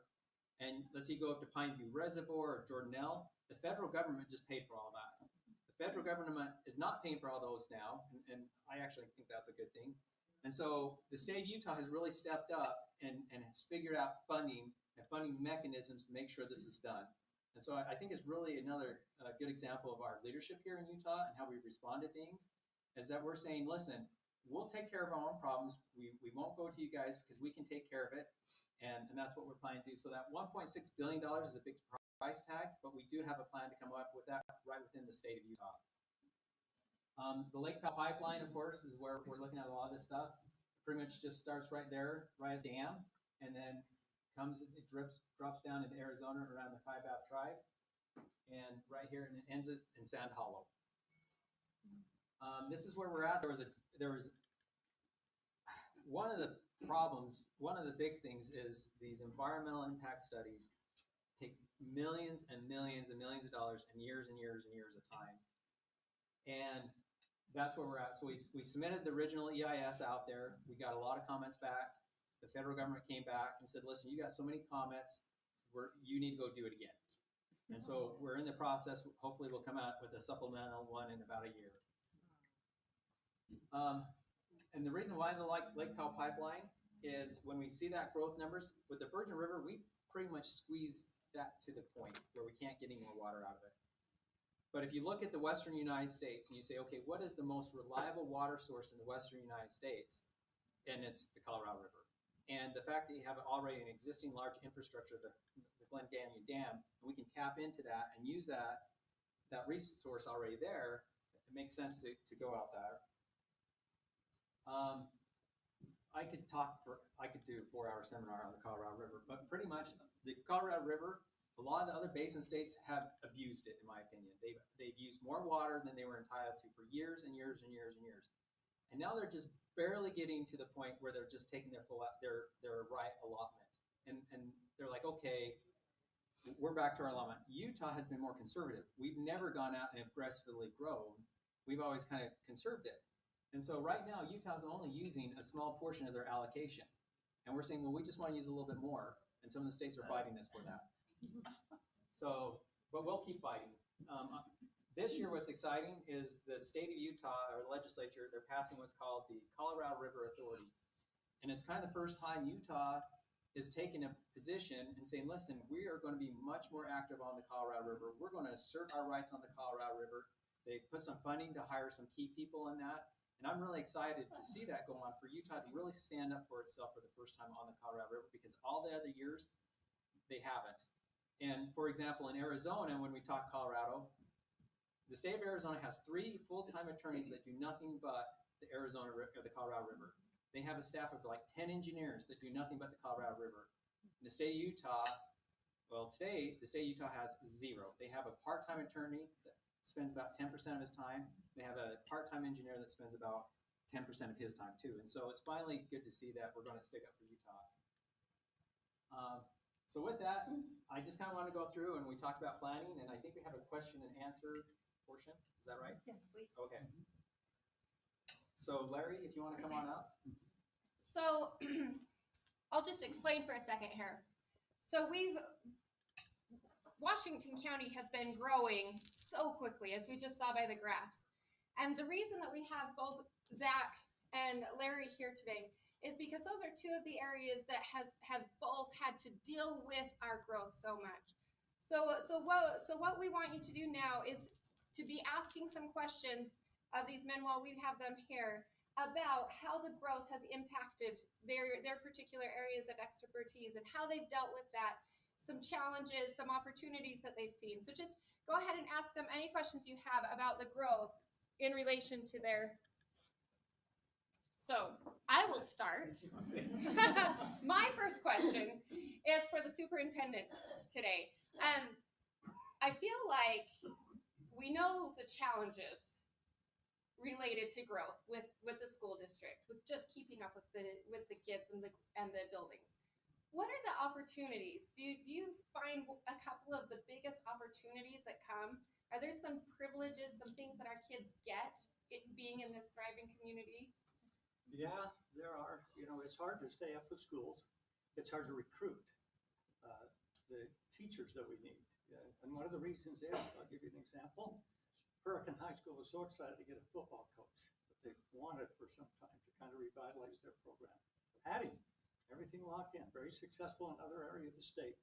and let's say you go up to Pineview Reservoir or Jordanelle, the federal government just paid for all that. The federal government is not paying for all those now, and I actually think that's a good thing. And so the state of Utah has really stepped up and has figured out funding and funding mechanisms to make sure this is done. And so I think it's really another good example of our leadership here in Utah and how we respond to things, is that we're saying, listen, we'll take care of our own problems. We won't go to you guys because we can take care of it. And that's what we're planning to do. So that $1.6 billion is a big price tag, but we do have a plan to come up with that right within the state of Utah. The Lake Powell pipeline, of course, is where we're looking at a lot of this stuff. It pretty much just starts right there, right at the dam, and then drops down into Arizona around the Kaibab tribe, and right here, and it ends it in Sand Hollow. This is where we're at. There was one of the problems, one of the big things is these environmental impact studies take millions and millions and millions of dollars and years and years and years of time. And that's where we're at. So we submitted the original EIS out there. We got a lot of comments back. The federal government came back and said, listen, you got so many comments, you need to go do it again. And so we're in the process. Hopefully we'll come out with a supplemental one in about a year. And the reason why the Lake Powell pipeline is when we see that growth numbers with the Virgin River, we pretty much squeeze that to the point where we can't get any more water out of it. But if you look at the Western United States and you say, okay, what is the most reliable water source in the Western United States? And it's the Colorado River. And the fact that you have already an existing large infrastructure, the Glen Canyon Dam, and we can tap into that and use that resource already there, it makes sense to go out there. I could do a 4-hour seminar on the Colorado River, but pretty much the Colorado River, a lot of the other basin states have abused it, in my opinion. They've used more water than they were entitled to for years and years and years and years. And now they're just barely getting to the point where they're just taking their right allotment. And they're like, okay, we're back to our allotment. Utah has been more conservative. We've never gone out and aggressively grown. We've always kind of conserved it. And so right now, Utah's only using a small portion of their allocation. And we're saying, well, we just want to use a little bit more. And some of the states are fighting us for that. So, but we'll keep fighting. This year, what's exciting is the state of Utah, our legislature, they're passing what's called the Colorado River Authority. And it's kind of the first time Utah is taking a position and saying, listen, we are going to be much more active on the Colorado River. We're going to assert our rights on the Colorado River. They put some funding to hire some key people in that. And I'm really excited to see that go on for Utah to really stand up for itself for the first time on the Colorado River, because all the other years, they haven't. And for example, in Arizona, when we talk Colorado, the state of Arizona has 3 full-time attorneys that do nothing but the Colorado River. They have a staff of like 10 engineers that do nothing but the Colorado River. In the state of Utah, well, today, the state of Utah has 0. They have a part-time attorney that spends about 10% of his time. They have a part-time engineer that spends about 10% of his time too. And so it's finally good to see that we're going to stick up for Utah. So with that, I just kind of want to go through and we talked about planning, and I think we have a question and answer portion. Is that right? Yes, please. Okay. So Larry, if you want to come on up. So I'll just explain for a second here. So Washington County has been growing so quickly, as we just saw by the graphs. And the reason that we have both Zach and Larry here today is because those are 2 of the areas that have both had to deal with our growth so much. So what we want you to do now is to be asking some questions of these men while we have them here about how the growth has impacted their particular areas of expertise and how they've dealt with that, some challenges, some opportunities that they've seen. So just go ahead and ask them any questions you have about the growth in relation to their. So I will start. My first question is for the superintendent today. I feel like we know the challenges related to growth with the school district, with just keeping up with the kids and the buildings. What are the opportunities? Do you find a couple of the biggest opportunities that come? Are there some privileges, some things that our kids get being in this thriving community? Yeah, there are. You know, it's hard to stay up with schools. It's hard to recruit the teachers that we need. And one of the reasons is, I'll give you an example. Hurricane High School was so excited to get a football coach that they wanted for some time to kind of revitalize their program. Had him, everything locked in, very successful in another area of the state.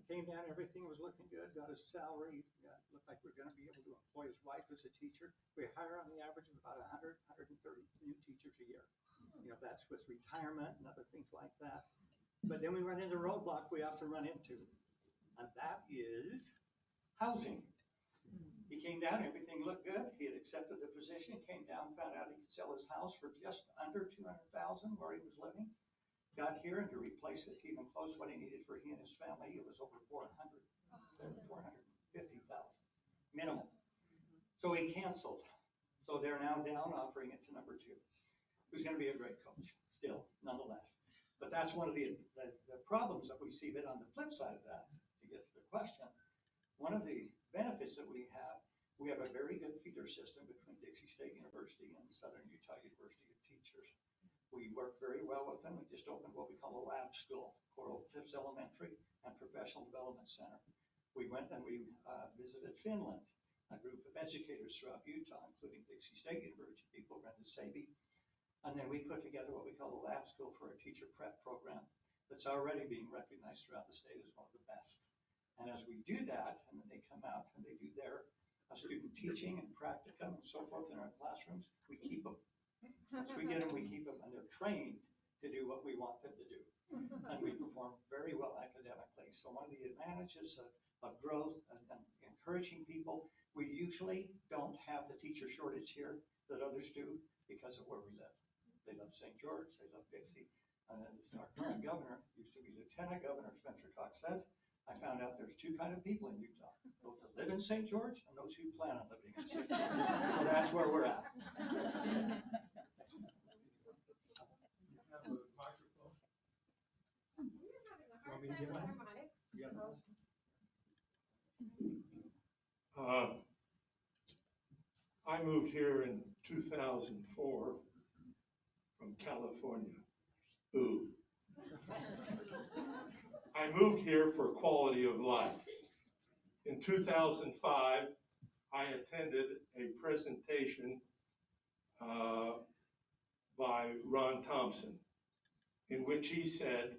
Came down, everything was looking good, got his salary, looked like we we're going to be able to employ his wife as a teacher. We hire on the average of about 100, 130 new teachers a year. You know, that's with retirement and other things like that. But then we run into a roadblock we have to run into, and that is housing. He came down, everything looked good. He had accepted the position, came down, found out he could sell his house for just under $200,000 where he was living. Got here, and to replace it to even close what he needed for he and his family, it was over $450,000 minimum. So he canceled. So they're now down, offering it to number 2, who's going to be a great coach still, nonetheless. But that's one of the problems that we see. But on the flip side of that, to get to the question, one of the benefits that we have We have a very good feeder system between Dixie State University and Southern Utah University of Teachers. We work very well with them. We just opened what we call a lab school, Coral Tips Elementary and Professional Development Center. We went and we visited Finland, a group of educators throughout Utah, including Dixie State University people, Brenda Saby. And then we put together what we call a lab school for a teacher prep program that's already being recognized throughout the state as one of the best. And as we do that, and then they come out and they do their student teaching and practicum and so forth in our classrooms, we keep them. Once we get them, we keep them, and they're trained to do what we want them to do. And we perform very well academically. So one of the advantages of growth and encouraging people, we usually don't have the teacher shortage here that others do because of where we live. They love St. George, they love Dixie. And then our current governor, used to be Lieutenant Governor Spencer Cox, says, I found out there's two kind of people in Utah, those that live in St. George and those who plan on living in St. George. So that's where we're at. I moved here in 2004 from California. Boo. I moved here for quality of life. In 2005, I attended a presentation by Ron Thompson, in which he said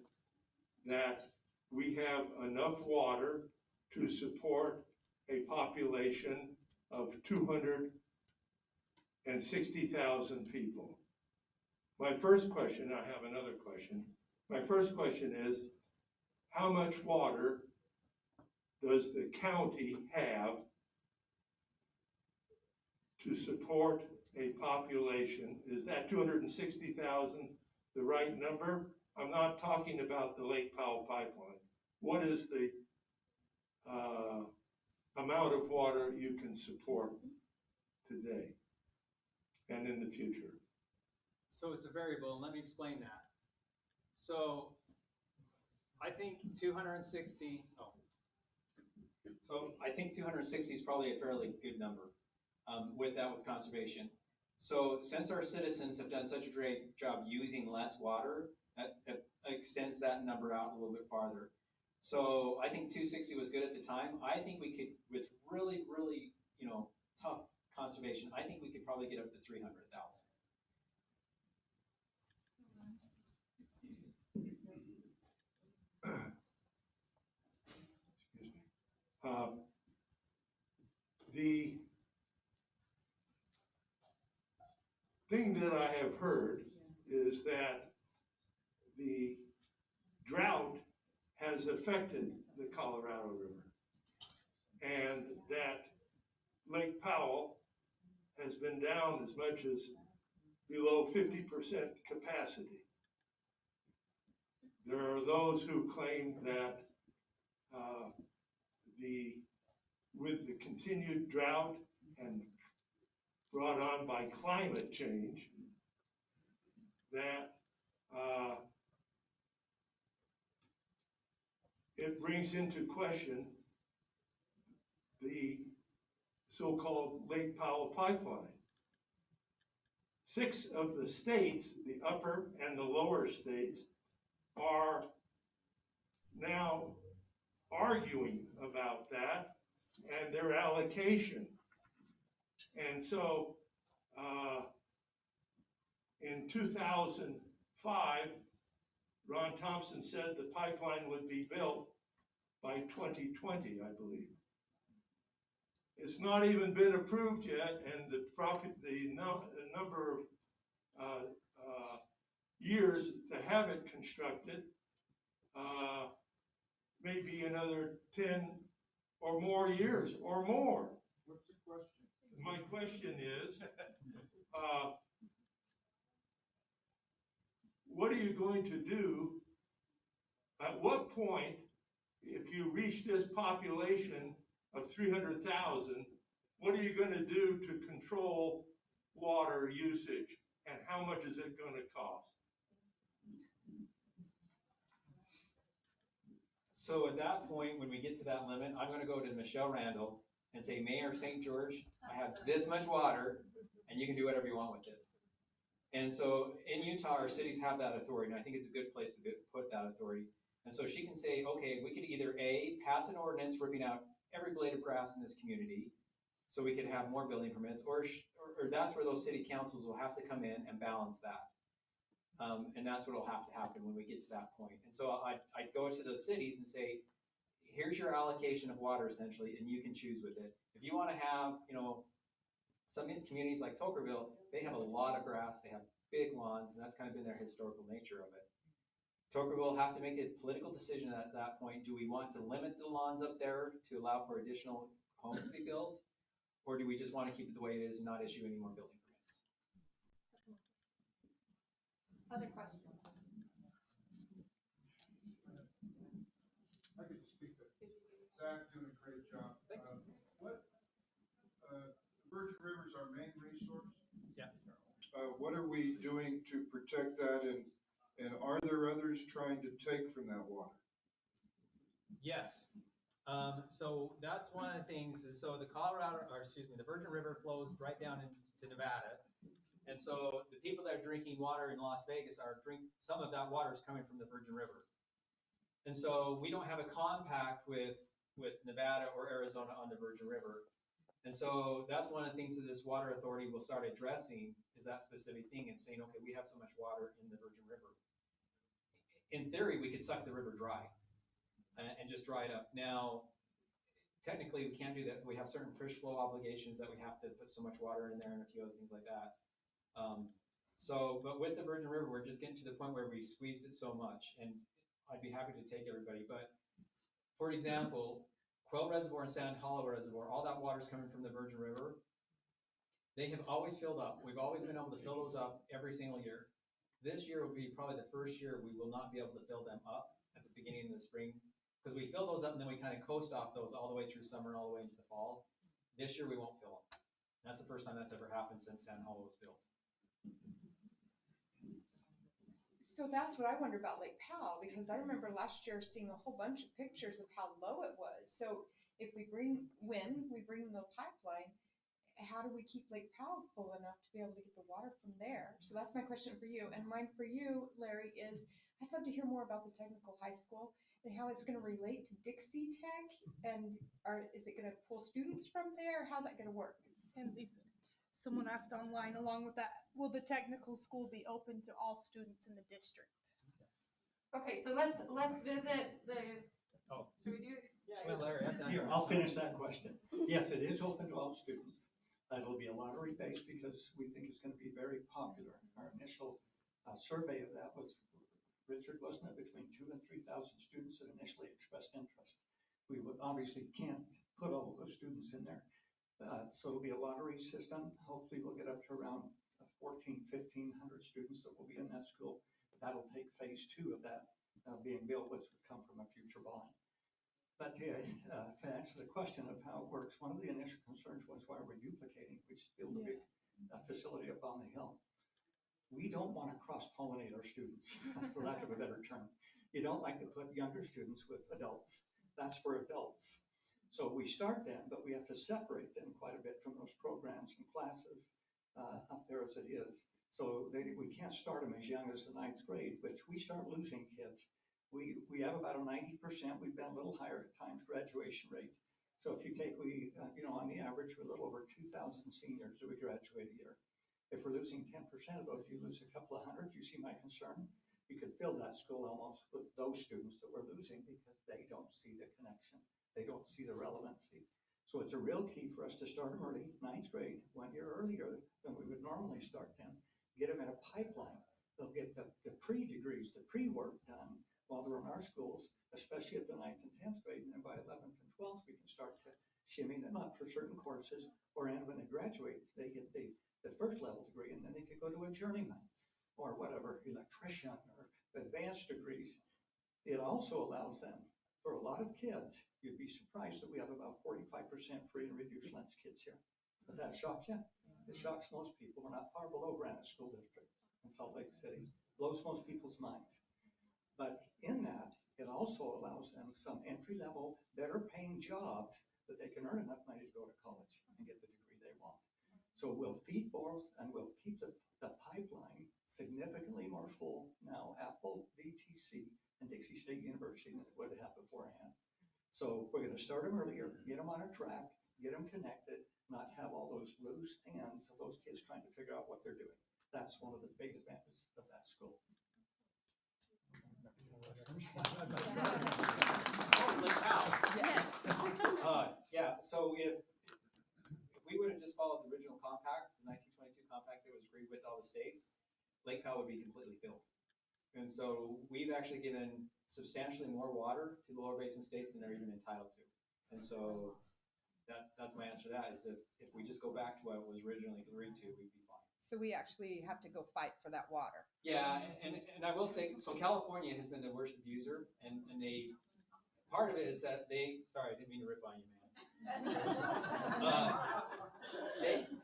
that we have enough water to support a population of 260,000 people. My first question, I have another question. My first question is, how much water does the county have to support a population? Is that 260,000 the right number? I'm not talking about the Lake Powell pipeline. What is the amount of water you can support today and in the future? So it's a variable, and let me explain that. So I think 260, So I think 260 is probably a fairly good number with conservation. So since our citizens have done such a great job using less water, that extends that number out a little bit farther. So I think 260 was good at the time. I think we could, with really, really, tough conservation, I think we could probably get up to 300,000. The thing that I have heard is that the drought has affected the Colorado River, and that Lake Powell has been down as much as below 50% capacity. There are those who claim that with the continued drought and brought on by climate change, that it brings into question the so-called Lake Powell pipeline. 6 of the states, the upper and the lower states, are now arguing about that and their allocation. And so in 2005, Ron Thompson said the pipeline would be built by 2020, I believe. It's not even been approved yet, and the number of years to have it constructed may be another 10 or more years or more. What's the question? My question is, what are you going to do? At what point, if you reach this population of 300,000, what are you going to do to control water usage, and how much is it going to cost? So at that point, when we get to that limit, I'm going to go to Michelle Randall and say, Mayor of St. George, I have this much water, and you can do whatever you want with it. And so in Utah, our cities have that authority, and I think it's a good place to put that authority. And so she can say, okay, we could either A, pass an ordinance ripping out every blade of grass in this community, so we could have more building permits, or that's where those city councils will have to come in and balance that. And that's what will have to happen when we get to that point. And so I'd go to those cities and say, here's your allocation of water essentially, and you can choose with it. If you want to have, some communities like Tokerville, they have a lot of grass, they have big lawns, and that's kind of been their historical nature of it. Tokerville will have to make a political decision at that point. Do we want to limit the lawns up there to allow for additional homes to be built? Or do we just want to keep it the way it is and not issue any more building permits? Other questions? I could speak to Zach doing a great job. Thanks. Virgin River is our main resource. Yeah. What are we doing to protect that, and are there others trying to take from that water? Yes. So that's one of the things is, so the Virgin River flows right down into Nevada. And so the people that are drinking water in Las Vegas some of that water is coming from the Virgin River. And so we don't have a compact with Nevada or Arizona on the Virgin River. And so that's one of the things that this water authority will start addressing is that specific thing and saying, okay, we have so much water in the Virgin River. In theory, we could suck the river dry and just dry it up. Now, technically, we can't do that. We have certain fish flow obligations that we have to put so much water in there and a few other things like that. But with the Virgin River, we're just getting to the point where we squeezed it so much, and I'd be happy to take everybody. But for example, Quail Reservoir and Sand Hollow Reservoir, all that water is coming from the Virgin River. They have always filled up. We've always been able to fill those up every single year. This year will be probably the first year we will not be able to fill them up at the beginning of the spring, because we fill those up and then we kind of coast off those all the way through summer and all the way into the fall. This year we won't fill them. That's the first time that's ever happened since Sand Hollow was built. So that's what I wonder about Lake Powell, because I remember last year seeing a whole bunch of pictures of how low it was. So if when we bring the pipeline, how do we keep Lake Powell full enough to be able to get the water from there? So that's my question for you. And mine for you, Larry, is I'd love to hear more about the technical high school and how it's going to relate to Dixie Tech. And is it going to pull students from there? How's that going to work? And Lisa, someone asked online, along with that, will the technical school be open to all students in the district? Okay, so let's visit the. Oh. Should we do? Yeah, well, Larry, Here, I'll finish that question. Yes, it is open to all students. It'll be a lottery based because we think it's going to be very popular. Our initial survey of that was, Richard, wasn't it, between 2,000 and 3,000 students that initially expressed interest. We would obviously can't put all of those students in there. So it'll be a lottery system. Hopefully we'll get up to around 1,500 students that will be in that school. That'll take phase 2 of that being built, which would come from a future bond. But to answer the question of how it works, one of the initial concerns was why we're duplicating, we should build a big facility up on the hill. We don't want to cross-pollinate our students, for lack of a better term. You don't like to put younger students with adults. That's for adults. So we start them, but we have to separate them quite a bit from those programs and classes up there as it is. So we can't start them as young as the 9th grade, which we start losing kids. We have about a 90%, we've been a little higher at times, graduation rate. So if you take, on the average, we're a little over 2,000 seniors that we graduate a year. If we're losing 10% of those, you lose a couple of hundred. You see my concern? You could fill that school almost with those students that we're losing because they don't see the connection. They don't see the relevancy. So it's a real key for us to start them early, 9th grade, 1 year earlier than we would normally start them. Get them in a pipeline. They'll get the pre-degrees, the pre-work done while they're in our schools, especially at the 9th and 10th grade. And then by 11th and 12th, we can start to shimmy them up for certain courses. Or and when they graduate, they get the first level degree, and then they could go to a journeyman or whatever, electrician or advanced degrees. It also allows them, for a lot of kids, you'd be surprised that we have about 45% free and reduced lunch kids here. Does that shock you? It shocks most people. We're not far below Granite School District in Salt Lake City. Blows most people's minds. But in that, it also allows them some entry-level, better-paying jobs that they can earn enough money to go to college and get the degree they want. So we'll feed both and we'll keep the pipeline significantly more full now at both VTC and Dixie State University than it would have beforehand. So we're going to start them earlier, get them on a track, get them connected, not have all those loose ends of those kids trying to figure out what they're doing. That's one of the big advantages of that school. Yeah, so if we would have just followed the original compact, the 1922 compact that was agreed with all the states, Lake Powell would be completely filled. And so we've actually given substantially more water to the lower basin states than they're even entitled to. And so that's my answer to that, is if we just go back to what was originally agreed to, we'd be fine. So we actually have to go fight for that water. Yeah, and I will say, so California has been the worst abuser, and they, part of it is that they, sorry, I didn't mean to rip on you, man.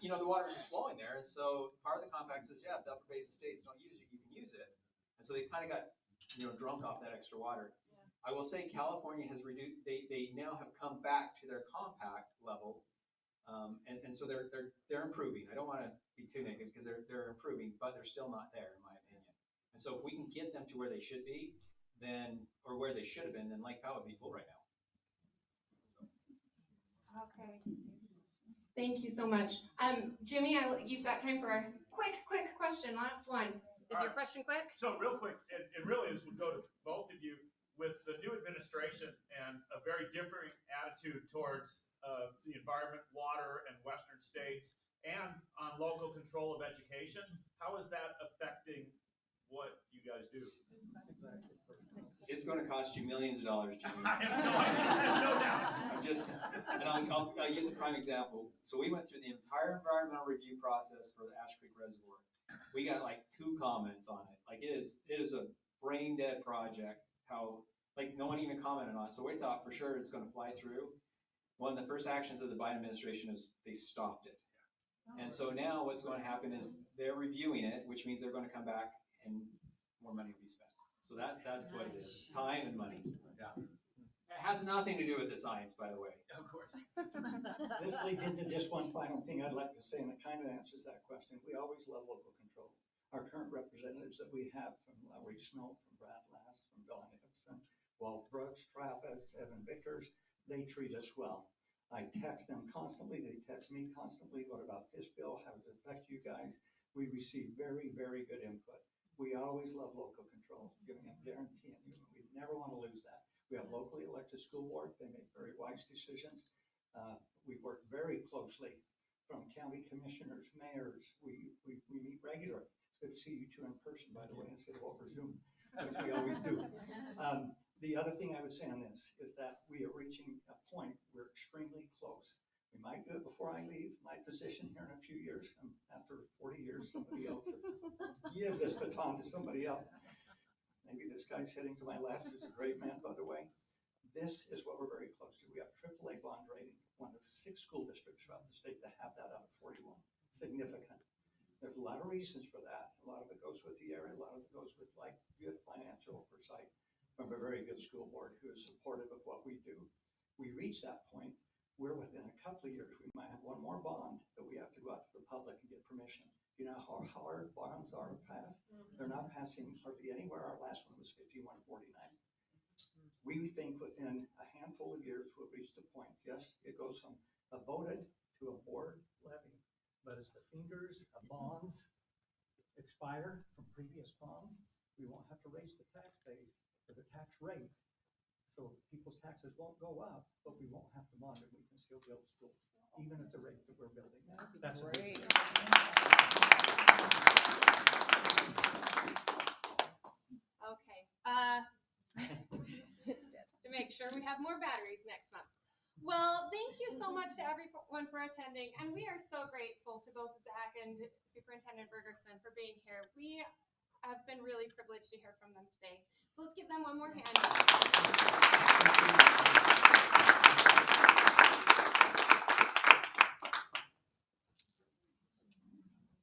The water's just flowing there, and so part of the compact says, yeah, if the upper basin states don't use it, you can use it. And so they kind of got, drunk off that extra water. Yeah. I will say California has reduced, they now have come back to their compact level, and so they're improving. I don't want to be too negative because they're improving, but they're still not there in my opinion. And so if we can get them to where they should be, then, or where they should have been, then Lake Powell would be full right now. So. Okay. Thank you so much. Jimmy, you've got time for a quick question. Last one. Is your question quick? So real quick, and really this would go to both of you, with the new administration and a very differing attitude towards the environment, water, and Western states, and on local control of education, how is that affecting what you guys do? It's going to cost you millions of dollars, Jimmy. I have no doubt. I'll use a prime example. So we went through the entire environmental review process for the Ash Creek Reservoir. We got like 2 comments on it. Like it is a brain dead project. How like no one even commented on it. So we thought for sure it's going to fly through. One of the first actions of the Biden administration is they stopped it. And so now what's going to happen is they're reviewing it, which means they're going to come back and more money will be spent. So that's what it is. Time and money. Yeah. It has nothing to do with the science, by the way. Of course. This leads into just one final thing I'd like to say, and it kind of answers that question. We always love local control. Our current representatives that we have from Lowry Snow, from Brad Lass, from Don Gibson, Walt Brooks, Travis, Evan Vickers, they treat us well. I text them constantly. They text me constantly. What about this bill? How does it affect you guys? We receive very, very good input. We always love local control, guaranteeing you. We never want to lose that. We have locally elected school board. They make very wise decisions. We work very closely from county commissioners, mayors. We meet regularly. It's good to see you 2 in person, by the way, instead of over Zoom, which we always do. The other thing I would say on this is that we are reaching a point, we're extremely close. We might do it before I leave my position here in a few years. After 40 years, somebody else is give this baton to somebody else. Maybe this guy sitting to my left is a great man, by the way. This is what we're very close to. We have AAA bond rating, one of 6 school districts throughout the state to have that out of 41. Significant. There's a lot of reasons for that. A lot of it goes with the area. A lot of it goes with like good financial oversight from a very good school board who is supportive of what we do. We reach that point. We're within a couple of years, we might have one more bond that we have to go out to the public and get permission. You know how hard bonds are to pass? They're not passing hardly anywhere. Our last one was 5149. We think within a handful of years we'll reach the point. Yes, it goes from a voted to a board levy. But as the fingers of bonds expire from previous bonds, we won't have to raise the tax base or the tax rate. So people's taxes won't go up, but we won't have to bond it. We can still build schools, even at the rate that we're building now. That's great. Okay. To make sure we have more batteries next month. Well, thank you so much to everyone for attending, and we are so grateful to both Zach and Superintendent Bergeson for being here. We have been really privileged to hear from them today. So let's give them one more hand.